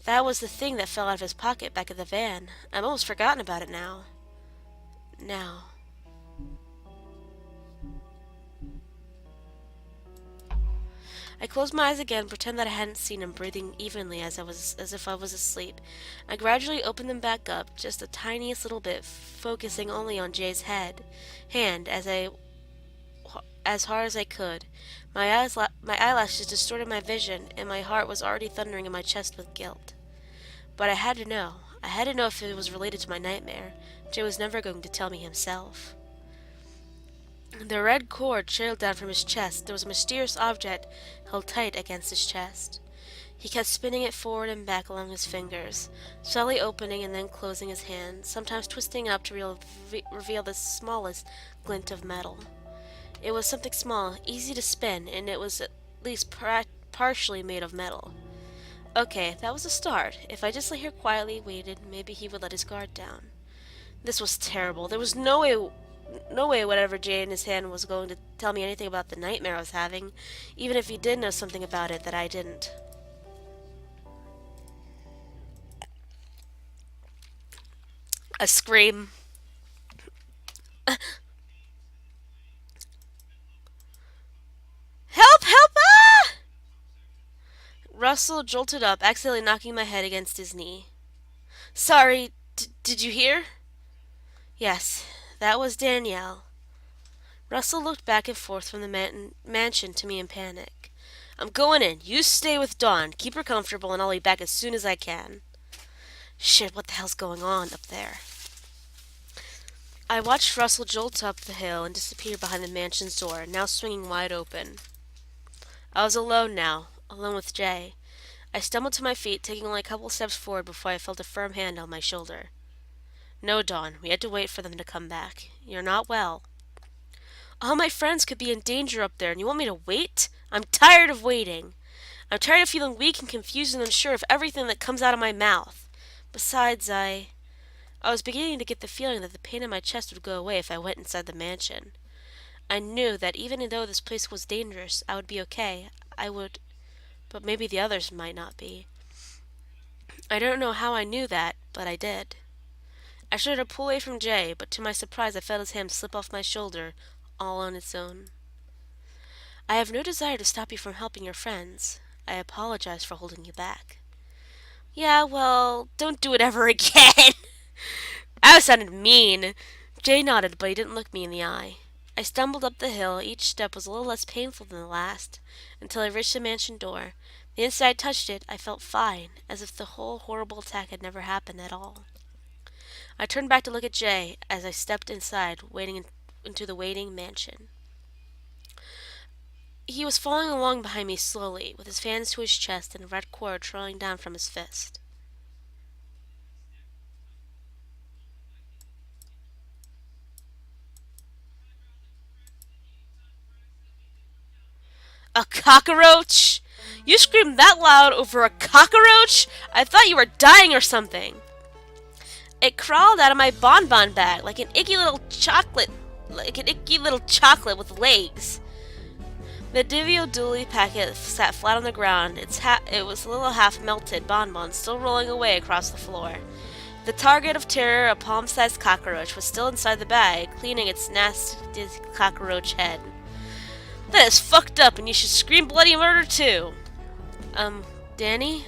That was the thing that fell out of his pocket back at the van. I've almost forgotten about it now. I closed my eyes again, pretend that I hadn't seen him, breathing evenly as if I was asleep. I gradually opened them back up, just the tiniest little bit, focusing only on Jay's hand, as hard as I could. My eyelashes distorted my vision, and my heart was already thundering in my chest with guilt. But I had to know. I had to know if it was related to my nightmare. Jay was never going to tell me himself. The red cord trailed down from his chest. There was a mysterious object held tight against his chest. He kept spinning it forward and back along his fingers, slowly opening and then closing his hand, sometimes twisting up to reveal the smallest glint of metal. It was something small, easy to spin, and it was at least partially made of metal. Okay, that was a start. If I just lay here quietly, waited, maybe he would let his guard down. This was terrible. There was no way whatever Jay in his hand was going to tell me anything about the nightmare I was having, even if he did know something about it that I didn't. A scream. Help! Help! Ah! Russell jolted up, accidentally knocking my head against his knee. Sorry, did you hear? Yes, that was Danielle. Russell looked back and forth from the mansion to me in panic. I'm going in. You stay with Dawn. Keep her comfortable, and I'll be back as soon as I can. Shit, what the hell's going on up there? I watched Russell jolt up the hill and disappear behind the mansion's door, now swinging wide open. I was alone now, alone with Jay. I stumbled to my feet, taking only a couple steps forward before I felt a firm hand on my shoulder. No, Dawn, we had to wait for them to come back. You're not well. All my friends could be in danger up there, and you want me to wait? I'm tired of waiting. I'm tired of feeling weak and confused and unsure of everything that comes out of my mouth. Besides, I was beginning to get the feeling that the pain in my chest would go away if I went inside the mansion. I knew that even though this place was dangerous, I would be okay. But maybe the others might not be. I don't know how I knew that, but I did. I started to pull away from Jay, but to my surprise I felt his hand slip off my shoulder, all on its own. I have no desire to stop you from helping your friends. I apologize for holding you back. Yeah, well, don't do it ever again. I sounded mean. Jay nodded, but he didn't look me in the eye. I stumbled up the hill. Each step was a little less painful than the last, until I reached the mansion door. The instant I touched it, I felt fine, as if the whole horrible attack had never happened at all. I turned back to look at Jay as I stepped inside, into the waiting mansion. He was following along behind me slowly, with his hands to his chest and a red cord trailing down from his fist. A cockroach? You screamed that loud over a cockroach? I thought you were dying or something. It crawled out of my bonbon bag like an icky little chocolate with legs. The Divio Dooley packet sat flat on the ground. It was a little half-melted bonbon still rolling away across the floor. The target of terror, a palm-sized cockroach, was still inside the bag, cleaning its nasty cockroach head. That is fucked up, and you should scream bloody murder too. Danny?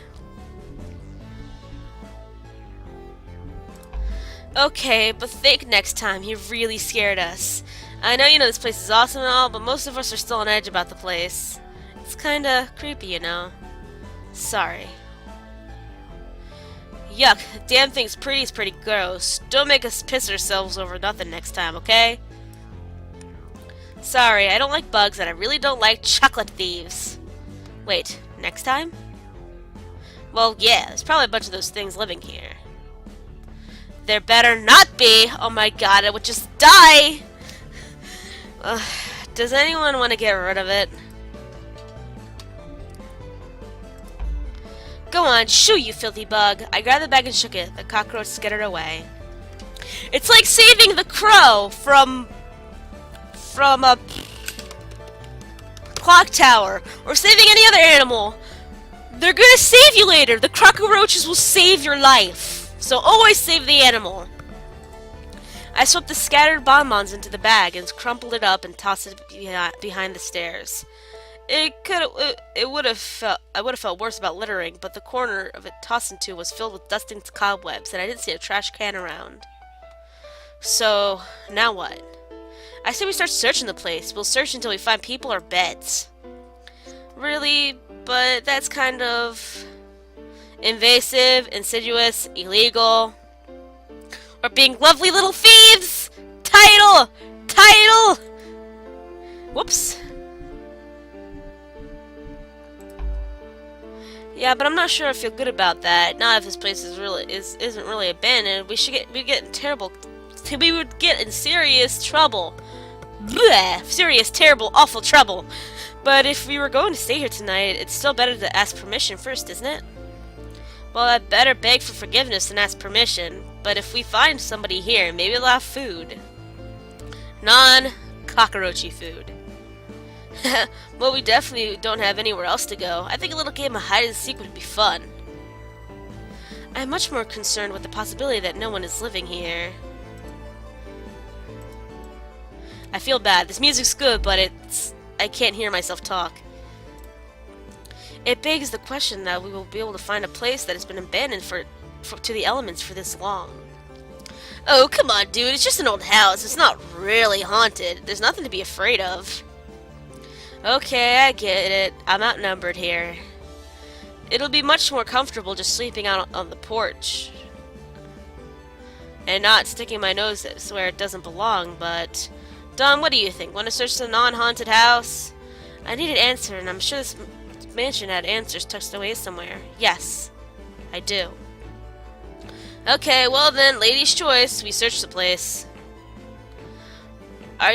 Okay, but think next time. He really scared us. I know you know this place is awesome and all, but most of us are still on edge about the place. It's kinda creepy, you know. Sorry. Yuck, the damn thing's pretty gross. Don't make us piss ourselves over nothing next time, okay? Sorry, I don't like bugs and I really don't like chocolate thieves. Wait, next time? Well, yeah, there's probably a bunch of those things living here. There better not be! Oh my god, I would just die! Does anyone want to get rid of it? Go on, shoo, you filthy bug! I grabbed the bag and shook it. The cockroach scattered away. It's like saving the crow from a clock tower, or saving any other animal. They're gonna save you later. The cockroaches will save your life. So always save the animal. I swept the scattered bonbons into the bag and crumpled it up and tossed it behind the stairs. It would have felt. I would have felt worse about littering, but the corner of it tossed into was filled with dusting cobwebs, and I didn't see a trash can around. So now what? I say we start searching the place. We'll search until we find people or beds. Really, but that's kind of invasive, insidious, illegal. Or being lovely little thieves! Title! Title! Whoops. Yeah, but I'm not sure I feel good about that. Not if this place isn't really abandoned. We would get in serious trouble. Blech, serious, terrible, awful trouble. But if we were going to stay here tonight, it's still better to ask permission first, isn't it? Well, I'd better beg for forgiveness than ask permission. But if we find somebody here, maybe they'll have food. Non-cockroachy food. Well, we definitely don't have anywhere else to go. I think a little game of hide and seek would be fun. I'm much more concerned with the possibility that no one is living here. I feel bad. This music's good, but I can't hear myself talk. It begs the question that we will be able to find a place that has been abandoned to the elements for this long. Oh, come on, dude. It's just an old house. It's not really haunted. There's nothing to be afraid of. Okay, I get it. I'm outnumbered here. It'll be much more comfortable just sleeping out on the porch. And not sticking my nose where it doesn't belong, but... Don, what do you think? Want to search the non-haunted house? I need an answer, and I'm sure this mansion had answers tucked away somewhere. Yes, I do. Okay, well then, lady's choice. We search the place. Are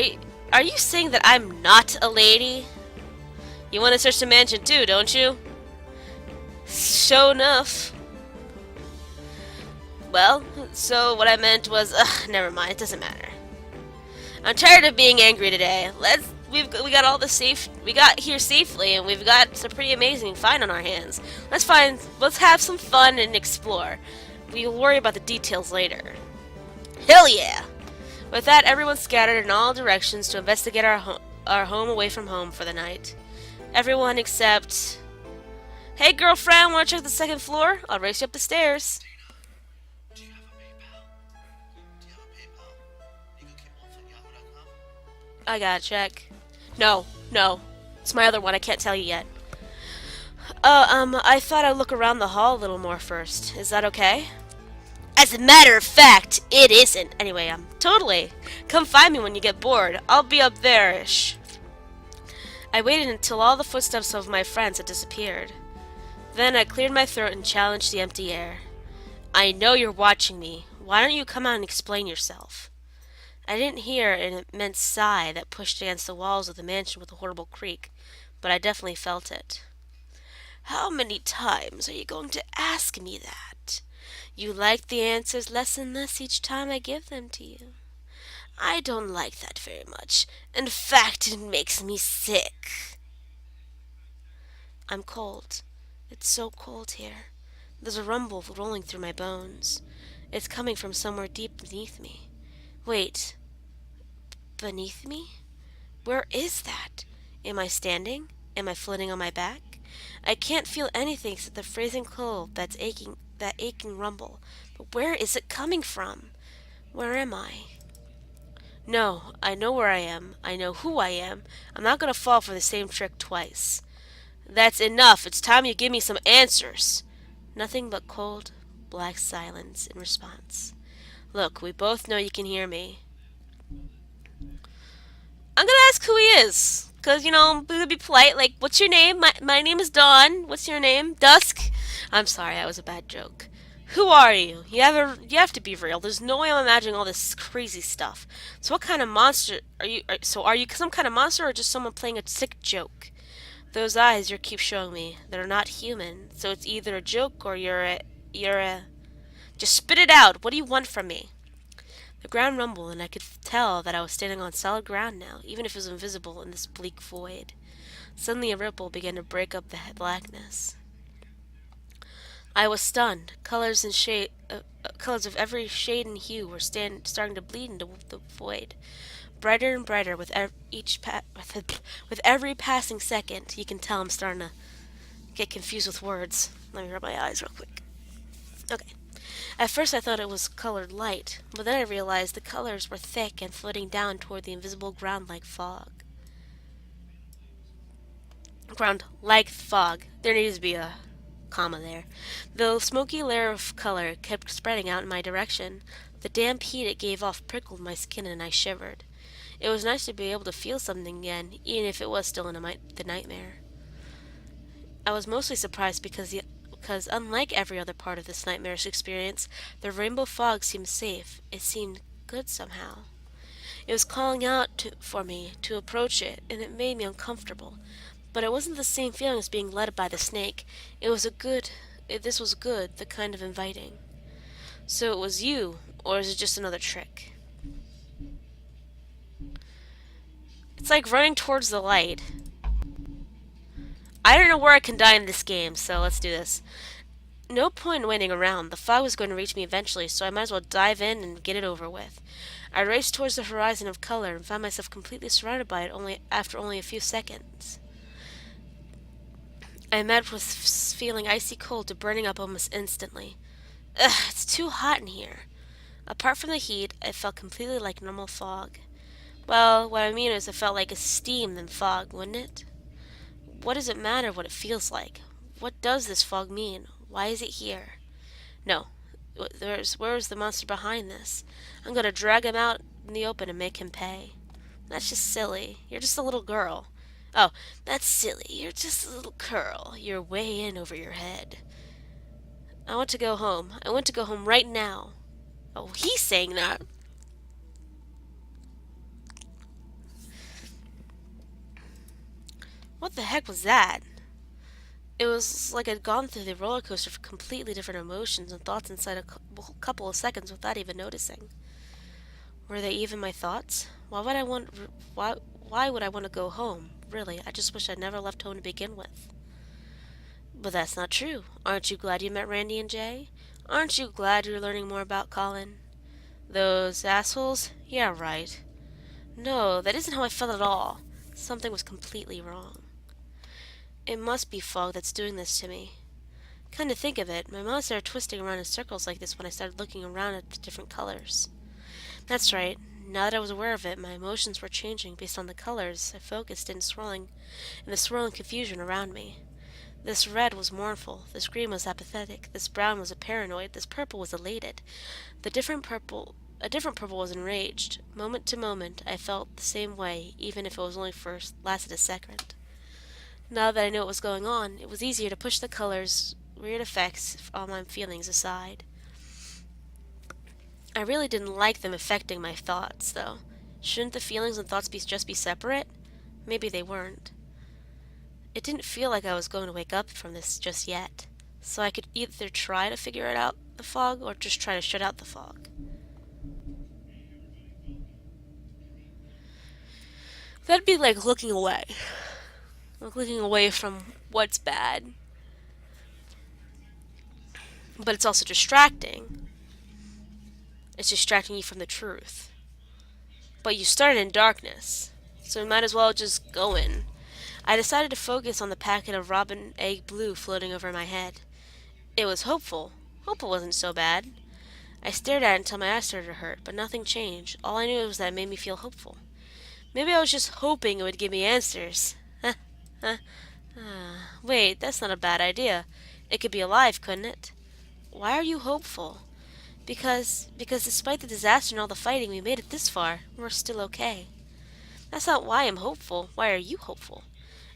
you saying that I'm not a lady? You want to search the mansion too, don't you? Sure enough. Well, so what I meant was, never mind, it doesn't matter. I'm tired of being angry today. We got here safely, and we've got some pretty amazing find on our hands. Let's have some fun and explore. We'll worry about the details later. Hell yeah! With that, everyone scattered in all directions to investigate our home away from home for the night. Everyone except... Hey girlfriend, wanna check the second floor? I'll race you up the stairs. Do you have a PayPal? Do you have a PayPal? I gotta check. No. It's my other one, I can't tell you yet. I thought I'd look around the hall a little more first. Is that okay? As a matter of fact, it isn't. Anyway, totally. Come find me when you get bored. I'll be up there-ish. I waited until all the footsteps of my friends had disappeared. Then I cleared my throat and challenged the empty air. I know you're watching me. Why don't you come out and explain yourself? I didn't hear an immense sigh that pushed against the walls of the mansion with a horrible creak, but I definitely felt it. How many times are you going to ask me that? You like the answers less and less each time I give them to you. I don't like that very much. In fact, it makes me sick. I'm cold. It's so cold here. There's a rumble rolling through my bones. It's coming from somewhere deep beneath me. Wait. Beneath me? Where is that? Am I standing? Am I floating on my back? I can't feel anything except the freezing cold that aching rumble. But where is it coming from? Where am I? No, I know where I am. I know who I am. I'm not going to fall for the same trick twice. That's enough. It's time you give me some answers. Nothing but cold, black silence in response. Look, we both know you can hear me. I'm going to ask who he is. Because, you know, we would be polite. Like, what's your name? My name is Dawn. What's your name? Dusk? I'm sorry, that was a bad joke. Who are you? You have to be real. There's no way I'm imagining all this crazy stuff. So what kind of monster are you? Are you some kind of monster or just someone playing a sick joke? Those eyes you keep showing me, they're not human. So it's either a joke or you're a... Just spit it out. What do you want from me? The ground rumbled, and I could tell that I was standing on solid ground now, even if it was invisible in this bleak void. Suddenly a ripple began to break up the blackness. I was stunned. Colors of every shade and hue were starting to bleed into the void. brighter and brighter with with every passing second. You can tell I'm starting to get confused with words. Let me rub my eyes real quick. Okay. At first I thought it was colored light, but then I realized the colors were thick and floating down toward the invisible ground like fog. Ground like fog. There needs to be a comma there. The smoky layer of color kept spreading out in my direction. The damp heat it gave off prickled my skin and I shivered. It was nice to be able to feel something again, even if it was still in the nightmare. I was mostly surprised because unlike every other part of this nightmarish experience, the rainbow fog seemed safe. It seemed good somehow. It was calling out for me to approach it, and it made me uncomfortable. But it wasn't the same feeling as being led by the snake. This was good, the kind of inviting. So it was you, or is it just another trick? It's like running towards the light. I don't know where I can die in this game, so let's do this. No point in waiting around. The fog was going to reach me eventually, so I might as well dive in and get it over with. I raced towards the horizon of color and found myself completely surrounded by it after only a few seconds. I met with feeling icy cold to burning up almost instantly. Ugh, it's too hot in here. Apart from the heat, it felt completely like normal fog. Well, what I mean is it felt like a steam than fog, wouldn't it? What does it matter what it feels like? What does this fog mean? Why is it here? No, where's the monster behind this? I'm gonna drag him out in the open and make him pay. That's just silly. You're just a little girl. Oh, that's silly. You're just a little girl. You're way in over your head. I want to go home. I want to go home right now. Oh, he's saying that. What the heck was that? It was like I'd gone through the roller coaster of completely different emotions and thoughts inside a couple of seconds without even noticing. Were they even my thoughts? Why would I want to go home? Really, I just wish I'd never left home to begin with. But that's not true. Aren't you glad you met Randy and Jay? Aren't you glad you're learning more about Colin? Those assholes? Yeah, right. No, that isn't how I felt at all. Something was completely wrong. It must be fog that's doing this to me. Come to think of it, my mind started twisting around in circles like this when I started looking around at the different colors. That's right. Now that I was aware of it, my emotions were changing based on the colors I focused in the swirling confusion around me. This red was mournful, this green was apathetic, this brown was paranoid, this purple was elated. A different purple was enraged. Moment to moment, I felt the same way, even if it was only lasted a second. Now that I knew what was going on, it was easier to push the colors' weird effects on my feelings aside. I really didn't like them affecting my thoughts, though. Shouldn't the feelings and thoughts just be separate? Maybe they weren't. It didn't feel like I was going to wake up from this just yet, so I could either try to figure it out the fog or just try to shut out the fog. That'd be like looking away. Like looking away from what's bad. But it's also distracting. It's distracting you from the truth. But you started in darkness, so you might as well just go in. I decided to focus on the packet of robin egg blue floating over my head. It was hopeful. Hope it wasn't so bad. I stared at it until my eyes started to hurt, but nothing changed. All I knew was that it made me feel hopeful. Maybe I was just hoping it would give me answers. Wait, that's not a bad idea. It could be alive, couldn't it? Why are you hopeful? Because despite the disaster and all the fighting, we made it this far. We're still okay. That's not why I'm hopeful. Why are you hopeful?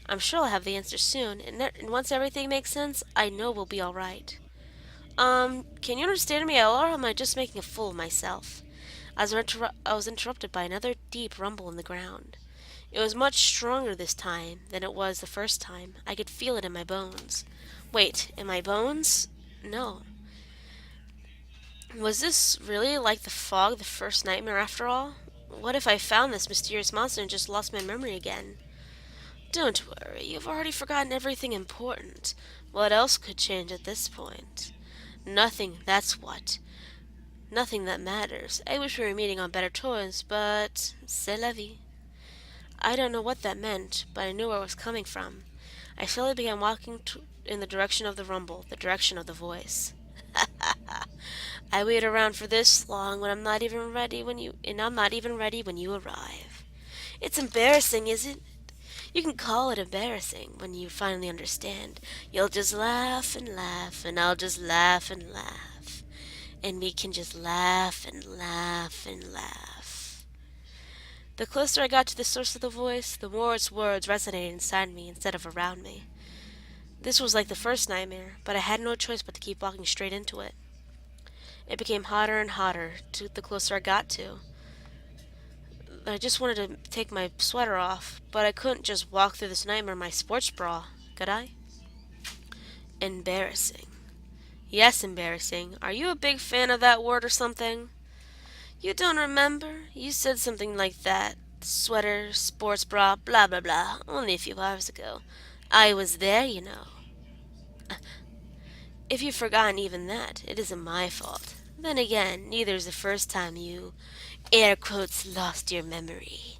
I'm sure I'll have the answer soon, and once everything makes sense, I know we'll be alright. Can you understand me, or am I just making a fool of myself? I was interrupted by another deep rumble in the ground. It was much stronger this time than it was the first time. I could feel it in my bones. Wait, in my bones? No. Was this really like the fog, the first nightmare after all? What if I found this mysterious monster and just lost my memory again? Don't worry, you've already forgotten everything important. What else could change at this point? Nothing, that's what. Nothing that matters. I wish we were meeting on better terms, but c'est la vie. I don't know what that meant, but I knew where it was coming from. I slowly began walking in the direction of the rumble, the direction of the voice. I wait around for this long when I'm not even ready when you and I'm not even ready when you arrive. It's embarrassing, isn't it? You can call it embarrassing when you finally understand. You'll just laugh and laugh, and I'll just laugh and laugh. And we can just laugh and laugh and laugh. The closer I got to the source of the voice, the more its words resonated inside me instead of around me. This was like the first nightmare, but I had no choice but to keep walking straight into it. It became hotter and hotter the closer I got to. I just wanted to take my sweater off, but I couldn't just walk through this nightmare in my sports bra, could I? Embarrassing. Yes, embarrassing. Are you a big fan of that word or something? You don't remember? You said something like that. Sweater, sports bra, blah blah blah, only a few hours ago. I was there, you know. If you've forgotten even that, it isn't my fault. Then again, neither is the first time you, air quotes, lost your memory.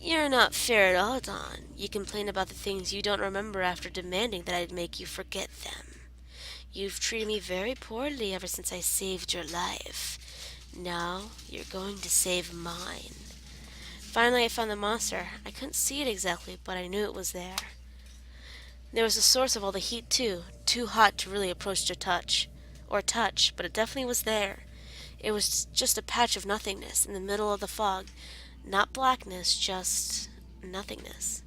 You're not fair at all, Don. You complain about the things you don't remember after demanding that I'd make you forget them. You've treated me very poorly ever since I saved your life. Now you're going to save mine. Finally, I found the monster. I couldn't see it exactly, but I knew it was there. There was the source of all the heat, too hot to really approach to touch. Or touch, but it definitely was there. It was just a patch of nothingness in the middle of the fog. Not blackness, just nothingness.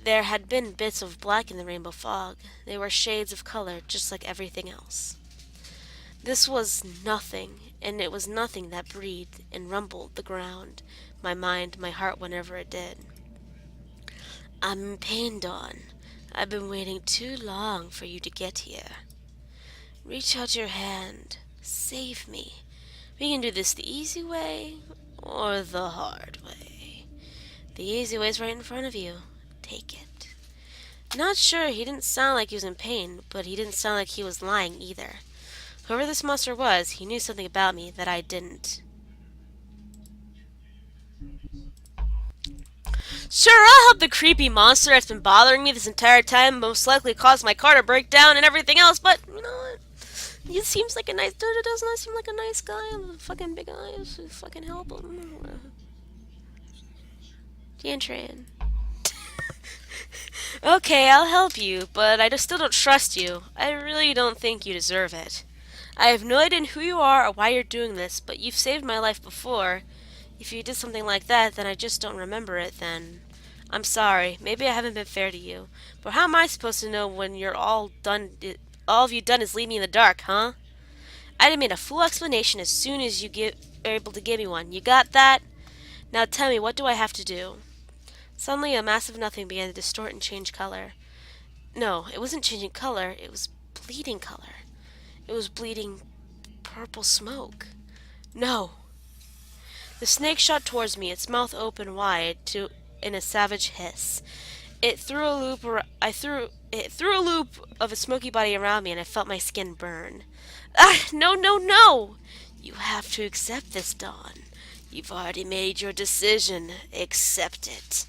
There had been bits of black in the rainbow fog. They were shades of color, just like everything else. This was nothing, and it was nothing that breathed and rumbled the ground, my mind, my heart, whenever it did. I'm in pain, Dawn. I've been waiting too long for you to get here. Reach out your hand. Save me. We can do this the easy way or the hard way. The easy way's right in front of you. Take it. Not sure, he didn't sound like he was in pain, but he didn't sound like he was lying either. Whoever this monster was, he knew something about me that I didn't. Sure, I'll help the creepy monster that's been bothering me this entire time, most likely caused my car to break down and everything else, but, you know what? He seems like a nice, doesn't that seem like a nice guy with fucking big eyes? Fucking help him. Tran. Okay, I'll help you, but I just still don't trust you. I really don't think you deserve it. I have no idea who you are or why you're doing this, but you've saved my life before. If you did something like that, then I just don't remember it then. I'm sorry. Maybe I haven't been fair to you. But how am I supposed to know when you're all done? All you've done is leave me in the dark, huh? I demand a full explanation as soon as are able to give me one. You got that? Now tell me, what do I have to do? Suddenly, a massive nothing began to distort and change color. No, it wasn't changing color. It was bleeding color. It was bleeding purple smoke. No. The snake shot towards me, its mouth open wide in a savage hiss. It threw a loop of a smoky body around me, and I felt my skin burn. Ah, no, no, no! You have to accept this, Dawn. You've already made your decision. Accept it.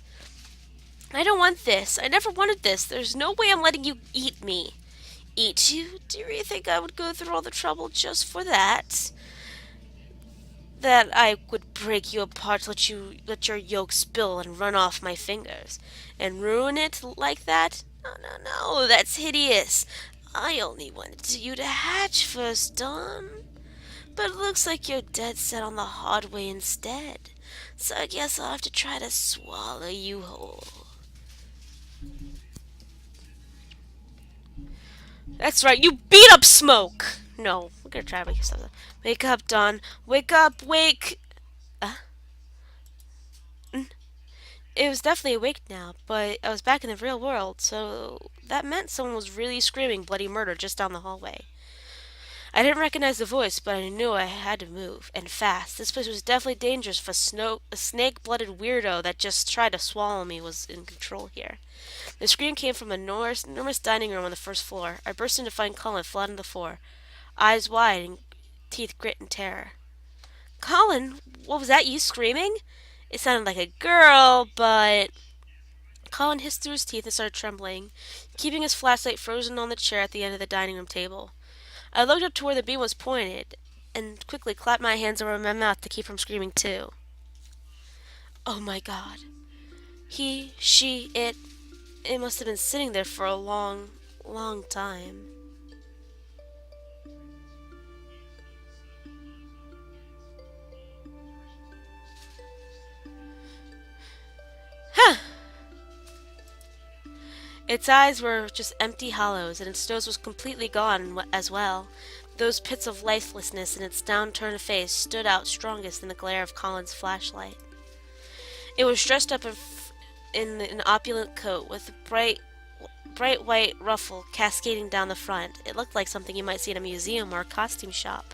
I don't want this. I never wanted this. There's no way I'm letting you eat me. Eat you? Do you really think I would go through all the trouble just for that? That I would break you apart, let your yolk spill and run off my fingers, and ruin it like that? No, no, no, that's hideous. I only wanted you to hatch first, Dawn. But it looks like you're dead set on the hard way instead. So I guess I'll have to try to swallow you whole. That's right, you beat up Smoke! No, we're gonna try to wake yourself up. Wake up, Dawn. Wake up, wake! It was definitely awake now, but I was back in the real world, so that meant someone was really screaming bloody murder just down the hallway. I didn't recognize the voice, but I knew I had to move, and fast. This place was definitely dangerous if a snake-blooded weirdo that just tried to swallow me was in control here. The scream came from an enormous dining room on the first floor. I burst in to find Colin flat on the floor, eyes wide and teeth grit in terror. Colin, what was that, you screaming? It sounded like a girl, but... Colin hissed through his teeth and started trembling, keeping his flashlight frozen on the chair at the end of the dining room table. I looked up to where the beam was pointed and quickly clapped my hands over my mouth to keep from screaming too. Oh my god. It must have been sitting there for a long, long time. Huh! Its eyes were just empty hollows, and its nose was completely gone as well. Those pits of lifelessness in its downturned face stood out strongest in the glare of Colin's flashlight. It was dressed up in an opulent coat with a bright white ruffle cascading down the front. It looked like something you might see in a museum or a costume shop.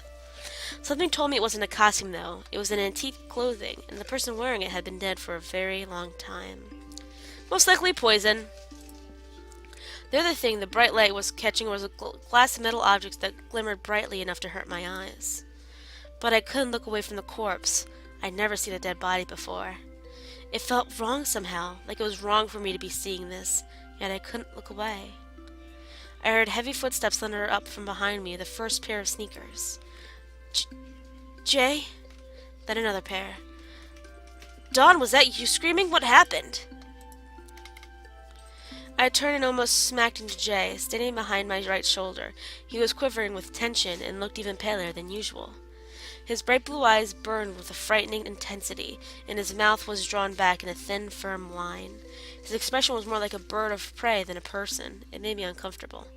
Something told me it wasn't a costume, though. It was an antique clothing, and the person wearing it had been dead for a very long time. Most likely poison. The other thing the bright light was catching was a glass metal object that glimmered brightly enough to hurt my eyes. But I couldn't look away from the corpse. I'd never seen a dead body before. It felt wrong somehow, like it was wrong for me to be seeing this, yet I couldn't look away. I heard heavy footsteps thunder up from behind me, the first pair of sneakers. Jay? Then another pair. Dawn, was that you screaming? What happened? I turned and almost smacked into Jay, standing behind my right shoulder. He was quivering with tension and looked even paler than usual. His bright blue eyes burned with a frightening intensity, and his mouth was drawn back in a thin, firm line. His expression was more like a bird of prey than a person. It made me uncomfortable.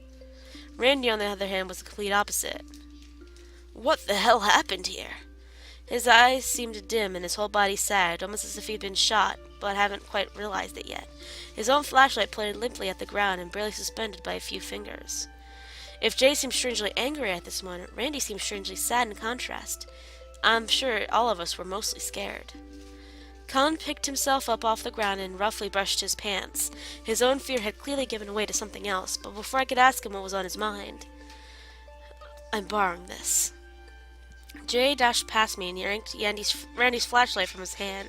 Randy, on the other hand, was the complete opposite. What the hell happened here? His eyes seemed dim and his whole body sagged, almost as if he'd been shot, but hadn't quite realized it yet. His own flashlight pointed limply at the ground and barely suspended by a few fingers. If Jay seemed strangely angry at this moment, Randy seemed strangely sad in contrast. I'm sure all of us were mostly scared. Colin picked himself up off the ground and roughly brushed his pants. His own fear had clearly given way to something else, but before I could ask him what was on his mind, I'm borrowing this. Jay dashed past me and yanked Randy's flashlight from his hand.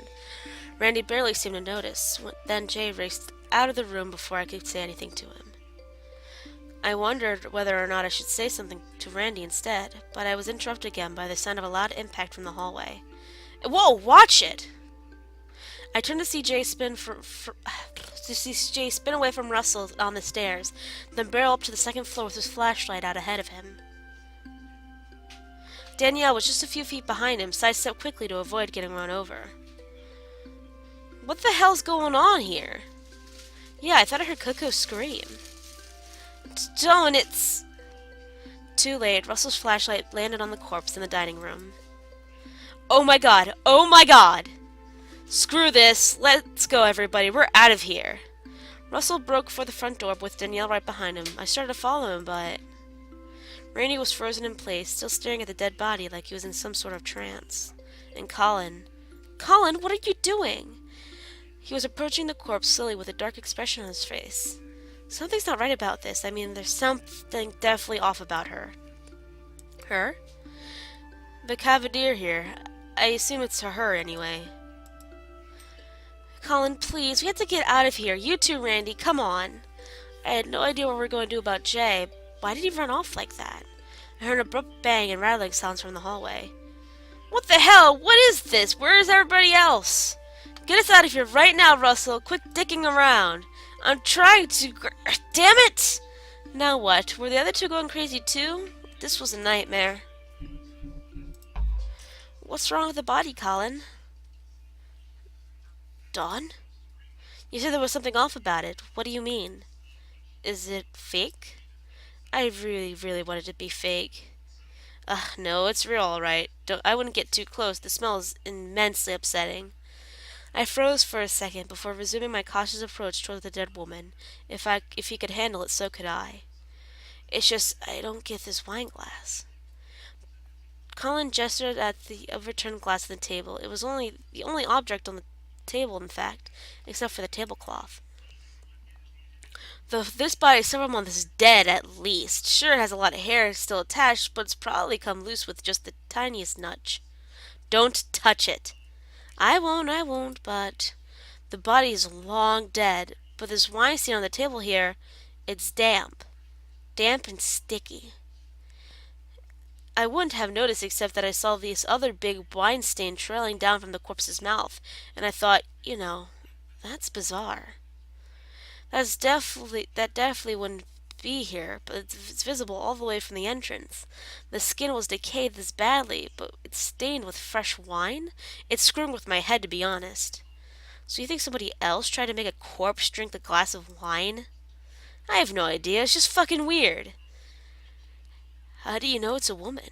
Randy barely seemed to notice. Then Jay raced out of the room before I could say anything to him. I wondered whether or not I should say something to Randy instead, but I was interrupted again by the sound of a loud impact from the hallway. Whoa, watch it! I turned to see Jay spin away from Russell on the stairs, then barrel up to the second floor with his flashlight out ahead of him. Danielle was just a few feet behind him, sidestepped quickly to avoid getting run over. What the hell's going on here? Yeah, I thought I heard Coco scream. Don't, it's... Too late, Russell's flashlight landed on the corpse in the dining room. Oh my god! Oh my god! Screw this! Let's go, everybody! We're out of here! Russell broke for the front door with Danielle right behind him. I started to follow him, but... Randy was frozen in place, still staring at the dead body like he was in some sort of trance. And Colin... Colin, what are you doing? He was approaching the corpse slowly with a dark expression on his face. Something's not right about this. I mean, there's something definitely off about her. Her? The cavalier here. I assume it's her anyway. Colin, please, we have to get out of here. You too, Randy, come on. I had no idea what we were going to do about Jay. Why did he run off like that? I heard an abrupt bang and rattling sounds from the hallway. What the hell? What is this? Where is everybody else? Get us out of here right now, Russell. Quit dicking around. I'm trying to... Damn it! Now what? Were the other two going crazy too? This was a nightmare. What's wrong with the body, Colin? Dawn? You said there was something off about it. What do you mean? Is it fake? I really, really wanted it to be fake. No, it's real, alright. I wouldn't get too close. The smell is immensely upsetting. I froze for a second before resuming my cautious approach toward the dead woman. If he could handle it, so could I. It's just, I don't get this wine glass. Colin gestured at the overturned glass on the table. It was only the only object on the table, in fact, except for the tablecloth. This body is several months dead at least. Sure, it has a lot of hair still attached, but it's probably come loose with just the tiniest nudge. Don't touch it. I won't, but the body is long dead. But this wine stain on the table here, it's damp. Damp and sticky. I wouldn't have noticed except that I saw this other big wine stain trailing down from the corpse's mouth, and I thought, that's bizarre. That definitely wouldn't be here, but it's visible all the way from the entrance. The skin was decayed this badly, but it's stained with fresh wine? It's screwing with my head, to be honest. So you think somebody else tried to make a corpse drink a glass of wine? I have no idea. It's just fucking weird. How do you know it's a woman?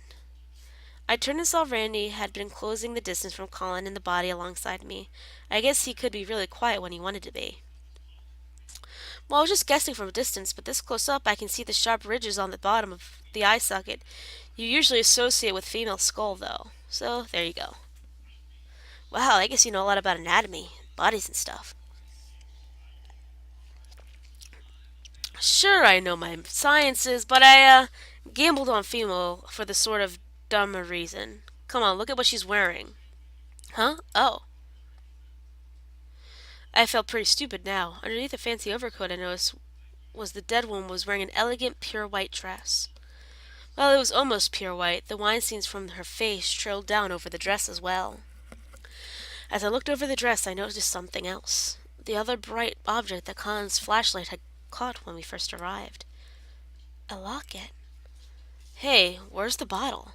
I turned and saw Randy had been closing the distance from Colin and the body alongside me. I guess he could be really quiet when he wanted to be. Well, I was just guessing from a distance, but this close up I can see the sharp ridges on the bottom of the eye socket you usually associate with female skull, though. So, there you go. Wow, I guess you know a lot about anatomy, bodies and stuff. Sure, I know my sciences, but I gambled on female for the sort of dumber reason. Come on, look at what she's wearing. Huh? Oh. I felt pretty stupid now. Underneath the fancy overcoat I noticed was the dead woman was wearing an elegant, pure white dress. Well, it was almost pure white. The wine stains from her face trailed down over the dress as well. As I looked over the dress, I noticed something else. The other bright object that Colin's flashlight had caught when we first arrived. A locket. Hey, where's the bottle?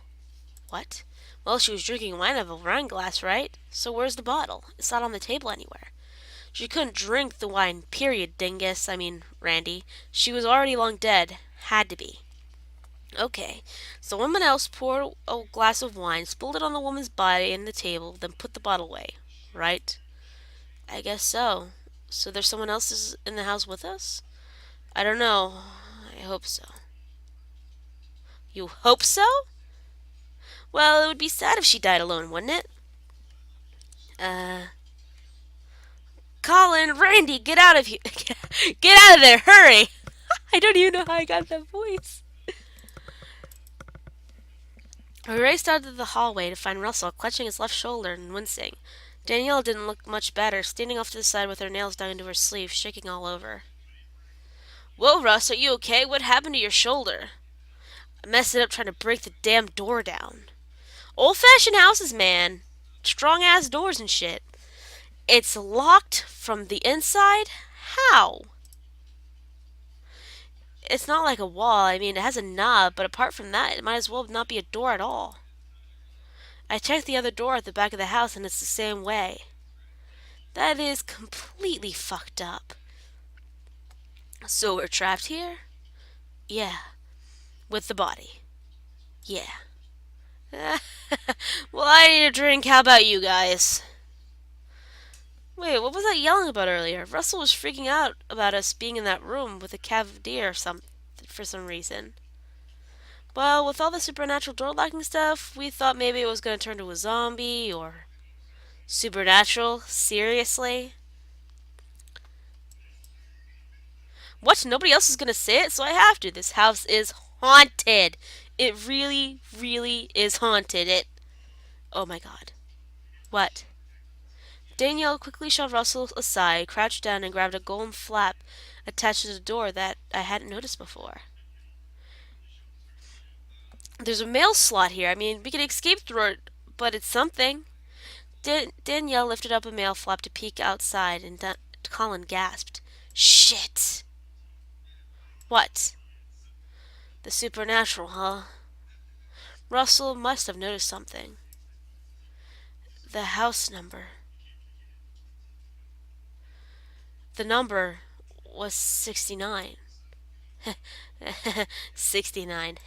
What? Well, she was drinking wine out of a wine glass, right? So where's the bottle? It's not on the table anywhere. She couldn't drink the wine, period, dingus. I mean, Randy. She was already long dead. Had to be. Okay, so someone else poured a glass of wine, spilled it on the woman's body and the table, then put the bottle away. Right? I guess so. So there's someone else in the house with us? I don't know. I hope so. You hope so? Well, it would be sad if she died alone, wouldn't it? Colin, Randy, get out of here. Get out of there, hurry! I don't even know how I got that voice. I raced out of the hallway to find Russell clutching his left shoulder and wincing. Danielle didn't look much better, standing off to the side with her nails dug into her sleeve, shaking all over. Whoa, Russ, are you okay? What happened to your shoulder? I messed it up trying to break the damn door down. Old-fashioned houses, man. Strong-ass doors and shit. It's locked from the inside? How? It's not like a wall. I mean, it has a knob, but apart from that, it might as well not be a door at all. I checked the other door at the back of the house, and it's the same way. That is completely fucked up. So we're trapped here? Yeah. With the body. Yeah. Well, I need a drink. How about you guys? Wait, what was that yelling about earlier? Russell was freaking out about us being in that room with a cavalier for some reason. Well, with all the supernatural door locking stuff, we thought maybe it was going to turn to a zombie or supernatural. Seriously? What? Nobody else is going to say it, so I have to. This house is haunted. It really, really is haunted. Oh my god. What? Danielle quickly shoved Russell aside, crouched down, and grabbed a golden flap attached to the door that I hadn't noticed before. There's a mail slot here. I mean, we could escape through it, but it's something. Danielle lifted up a mail flap to peek outside, and Colin gasped. Shit! What? The supernatural, huh? Russell must have noticed something. The house number. The number was 69. 69.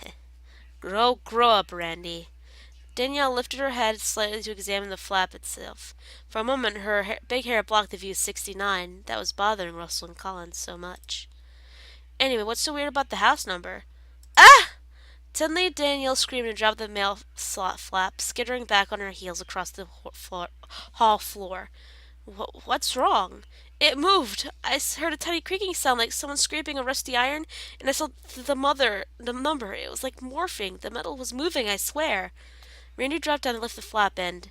Grow up, Randy. Danielle lifted her head slightly to examine the flap itself. For a moment, her big hair blocked the view of 69. That was bothering Russell and Collins so much. Anyway, what's so weird about the house number? Ah! Suddenly, Danielle screamed and dropped the mail slot flap, skittering back on her heels across the hall floor. What's wrong? It moved. Heard a tiny creaking sound like someone scraping a rusty iron, and I saw the number. It was like morphing. The metal was moving, I swear. Randy dropped down and lifted the flap end.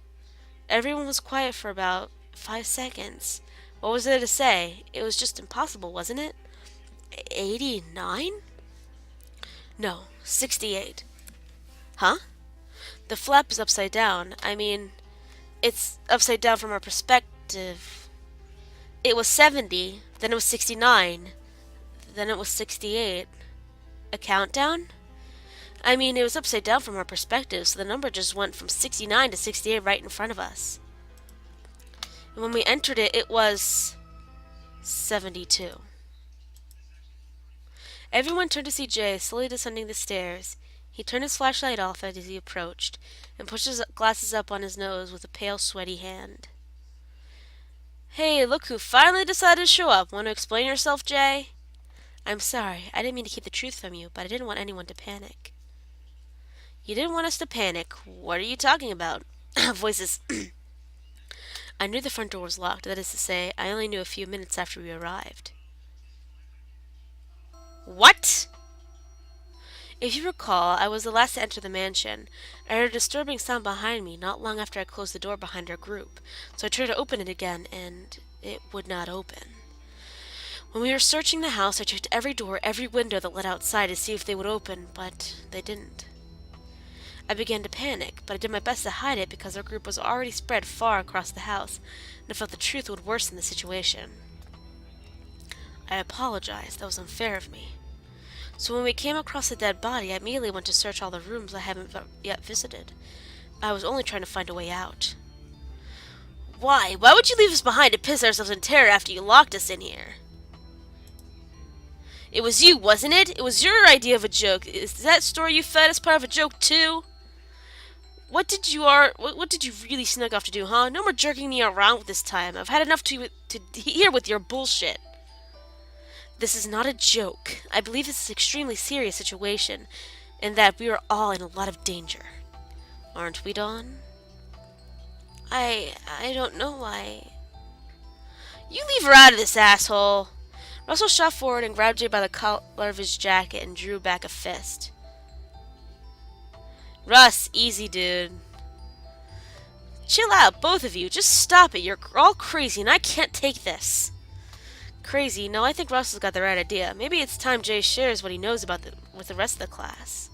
Everyone was quiet for about 5 seconds. What was there to say? It was just impossible, wasn't it? 89? No, 68. Huh? The flap is upside down. I mean, it's upside down from our perspective. It was 70, then it was 69, then it was 68. A countdown? I mean, it was upside down from our perspective, so the number just went from 69 to 68 right in front of us. And when we entered it, it was 72. Everyone turned to see Jay slowly descending the stairs. He turned his flashlight off as he approached, and pushed his glasses up on his nose with a pale, sweaty hand. Hey, look who finally decided to show up. Want to explain yourself, Jay? I'm sorry. I didn't mean to keep the truth from you, but I didn't want anyone to panic. You didn't want us to panic. What are you talking about? Voices. I knew the front door was locked. That is to say, I only knew a few minutes after we arrived. What? If you recall, I was the last to enter the mansion. I heard a disturbing sound behind me not long after I closed the door behind our group, so I tried to open it again, and it would not open. When we were searching the house, I checked every door, every window that led outside to see if they would open, but they didn't. I began to panic, but I did my best to hide it because our group was already spread far across the house, and I felt the truth would worsen the situation. I apologized. That was unfair of me. So when we came across a dead body, I immediately went to search all the rooms I haven't yet visited. I was only trying to find a way out. Why? Why would you leave us behind to piss ourselves in terror after you locked us in here? It was you, wasn't it? It was your idea of a joke. Is that story you fed us part of a joke too? What did you really sneak off to do, huh? No more jerking me around this time. I've had enough to hear with your bullshit. This is not a joke. I believe this is an extremely serious situation, and that we are all in a lot of danger. Aren't we, Dawn? I don't know why. You leave her out of this, asshole. Russell shot forward and grabbed Jay by the collar of his jacket and drew back a fist. Russ, easy, dude. Chill out, both of you. Just stop it. You're all crazy, and I can't take this. Crazy? No, I think Russell's got the right idea. Maybe it's time Jay shares what he knows with the rest of the class.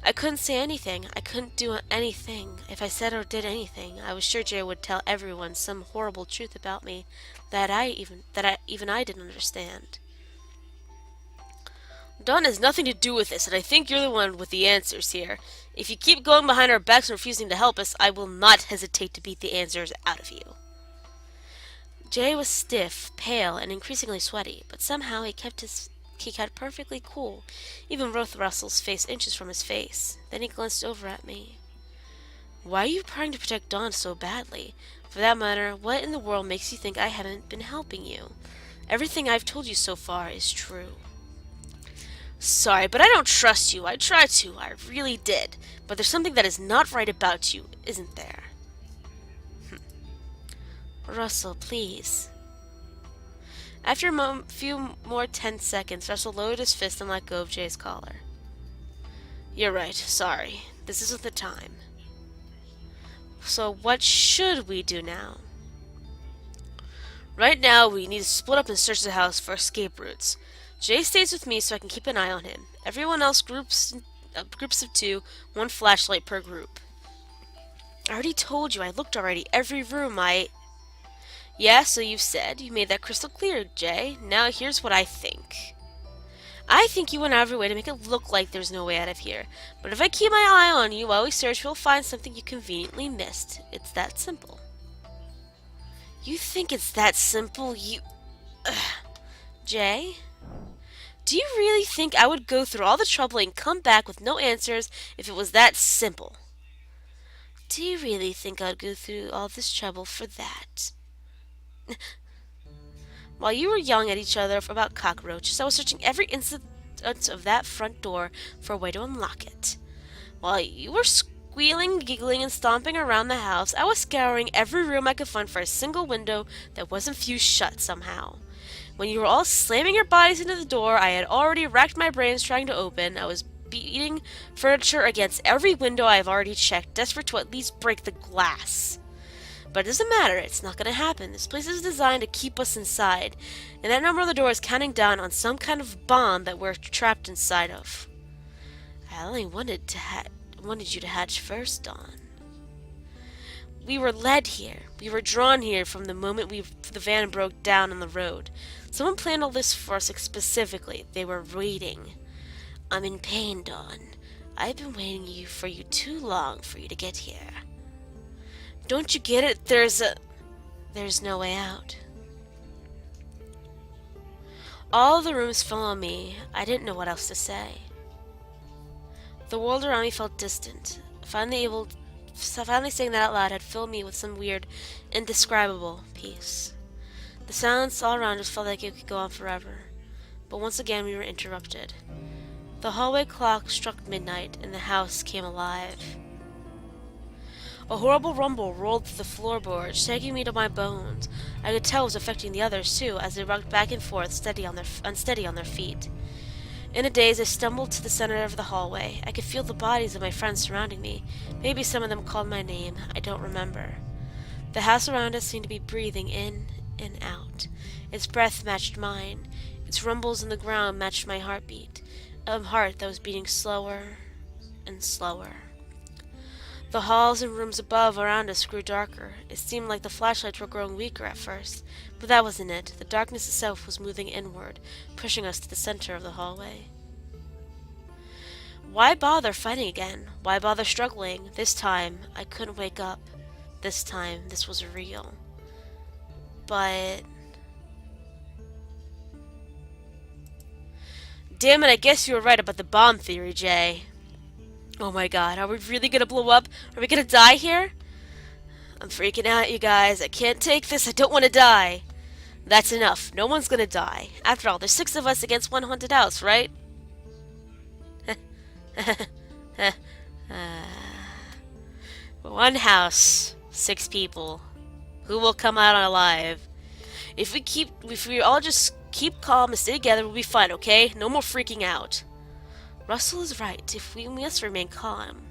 I couldn't say anything. I couldn't do anything. If I said or did anything, I was sure Jay would tell everyone some horrible truth about me that I didn't understand. Dawn has nothing to do with this, and I think you're the one with the answers here. If you keep going behind our backs and refusing to help us, I will not hesitate to beat the answers out of you. Jay was stiff, pale, and increasingly sweaty, but somehow he kept perfectly cool, even with Russell's face inches from his face. Then he glanced over at me. Why are you trying to protect Dawn so badly? For that matter, what in the world makes you think I haven't been helping you? Everything I've told you so far is true. Sorry, but I don't trust you. I tried to. I really did. But there's something that is not right about you, isn't there? Russell, please. After a few more tense seconds, Russell lowered his fist and let go of Jay's collar. You're right. Sorry. This isn't the time. So what should we do now? Right now, we need to split up and search the house for escape routes. Jay stays with me so I can keep an eye on him. Everyone else groups of 2, 1 flashlight per group. I already told you. I looked already. Every room Yeah, so you've said. You made that crystal clear, Jay. Now here's what I think. I think you went out of your way to make it look like there's no way out of here. But if I keep my eye on you while we search, we'll find something you conveniently missed. It's that simple. You think it's that simple? Jay? Do you really think I would go through all the trouble and come back with no answers if it was that simple? Do you really think I'd go through all this trouble for that? While you were yelling at each other about cockroaches, I was searching every front of that front door for a way to unlock it. While you were squealing, giggling, and stomping around the house, I was scouring every room I could find for a single window that wasn't fused shut somehow. When you were all slamming your bodies into the door I had already racked my brains trying to open, I was beating furniture against every window I have already checked, desperate to at least break the glass. But it doesn't matter, it's not going to happen. This place is designed to keep us inside, and that number on the door is counting down on some kind of bomb that we're trapped inside of. I only wanted you to hatch first, Dawn. We were led here. We were drawn here from the moment the van broke down on the road. Someone planned all this for us specifically. They were waiting. I'm in pain, Dawn. I've been waiting for you too long for you to get here. Don't you get it? There's no way out. All the rooms fell on me. I didn't know what else to say. The world around me felt distant. Finally saying that out loud had filled me with some weird, indescribable peace. The silence all around us felt like it could go on forever. But once again we were interrupted. The hallway clock struck midnight, and the house came alive. A horrible rumble rolled through the floorboards, shaking me to my bones. I could tell it was affecting the others, too, as they rocked back and forth, unsteady on their feet. In a daze, I stumbled to the center of the hallway. I could feel the bodies of my friends surrounding me. Maybe some of them called my name. I don't remember. The house around us seemed to be breathing in and out. Its breath matched mine. Its rumbles in the ground matched my heartbeat. A heart that was beating slower and slower. The halls and rooms above around us grew darker. It seemed like the flashlights were growing weaker at first, but that wasn't it. The darkness itself was moving inward, pushing us to the center of the hallway. Why bother fighting again? Why bother struggling? This time, I couldn't wake up. This time, this was real. But... damn it, I guess you were right about the bomb theory, Jay. Oh my god, are we really gonna blow up? Are we gonna die here? I'm freaking out, you guys. I can't take this. I don't want to die. That's enough. No one's gonna die. After all, there's 6 of us against one haunted house, right? One house, 6 people. Who will come out alive? If we all just keep calm and stay together, we'll be fine, okay? No more freaking out. Russell is right. If we must remain calm.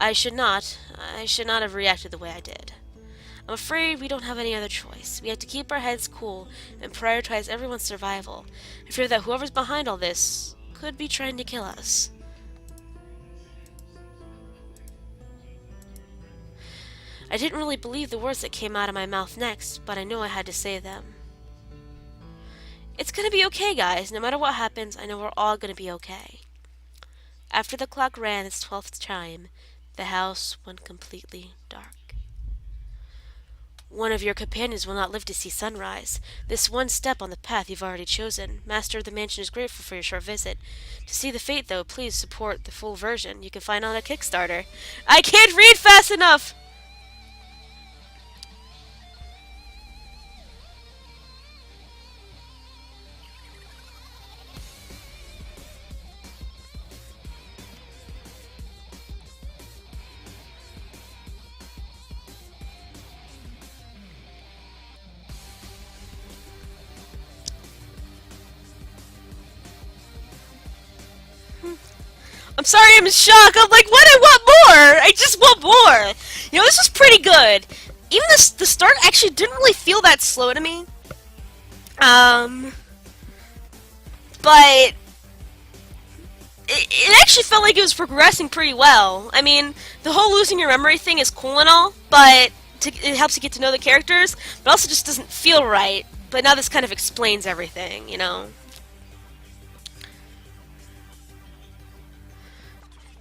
I should not have reacted the way I did. I'm afraid we don't have any other choice. We have to keep our heads cool and prioritize everyone's survival. I fear that whoever's behind all this could be trying to kill us. I didn't really believe the words that came out of my mouth next, but I knew I had to say them. It's gonna be okay, guys. No matter what happens, I know we're all gonna be okay. After the clock ran its 12th chime, the house went completely dark. One of your companions will not live to see sunrise. This one step on the path you've already chosen. Master of the Mansion is grateful for your short visit. To see the fate, though, please support the full version. You can find on a Kickstarter. I can't read fast enough! I'm sorry, I'm in shock. I'm like, what? I want more! I just want more! You know, this was pretty good. Even the start actually didn't really feel that slow to me. But it actually felt like it was progressing pretty well. I mean, the whole losing your memory thing is cool and all, but it helps you get to know the characters, but also just doesn't feel right. But now this kind of explains everything, you know?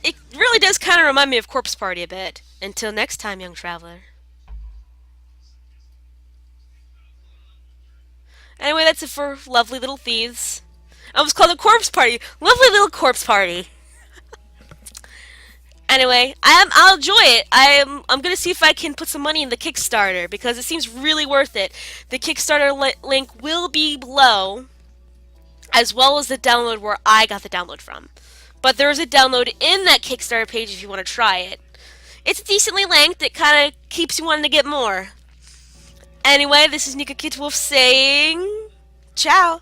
It really does kind of remind me of Corpse Party a bit. Until next time, young traveler. Anyway, that's it for Lovely Little Thieves. I was called a Corpse Party. Lovely Little Corpse Party. Anyway, I'll enjoy it. I'm gonna see if I can put some money in the Kickstarter because it seems really worth it. The Kickstarter link will be below. as well as the download where I got the download from. But there is a download in that Kickstarter page if you want to try it. It's decently length. It kind of keeps you wanting to get more. Anyway, this is NekokitWolf saying ciao.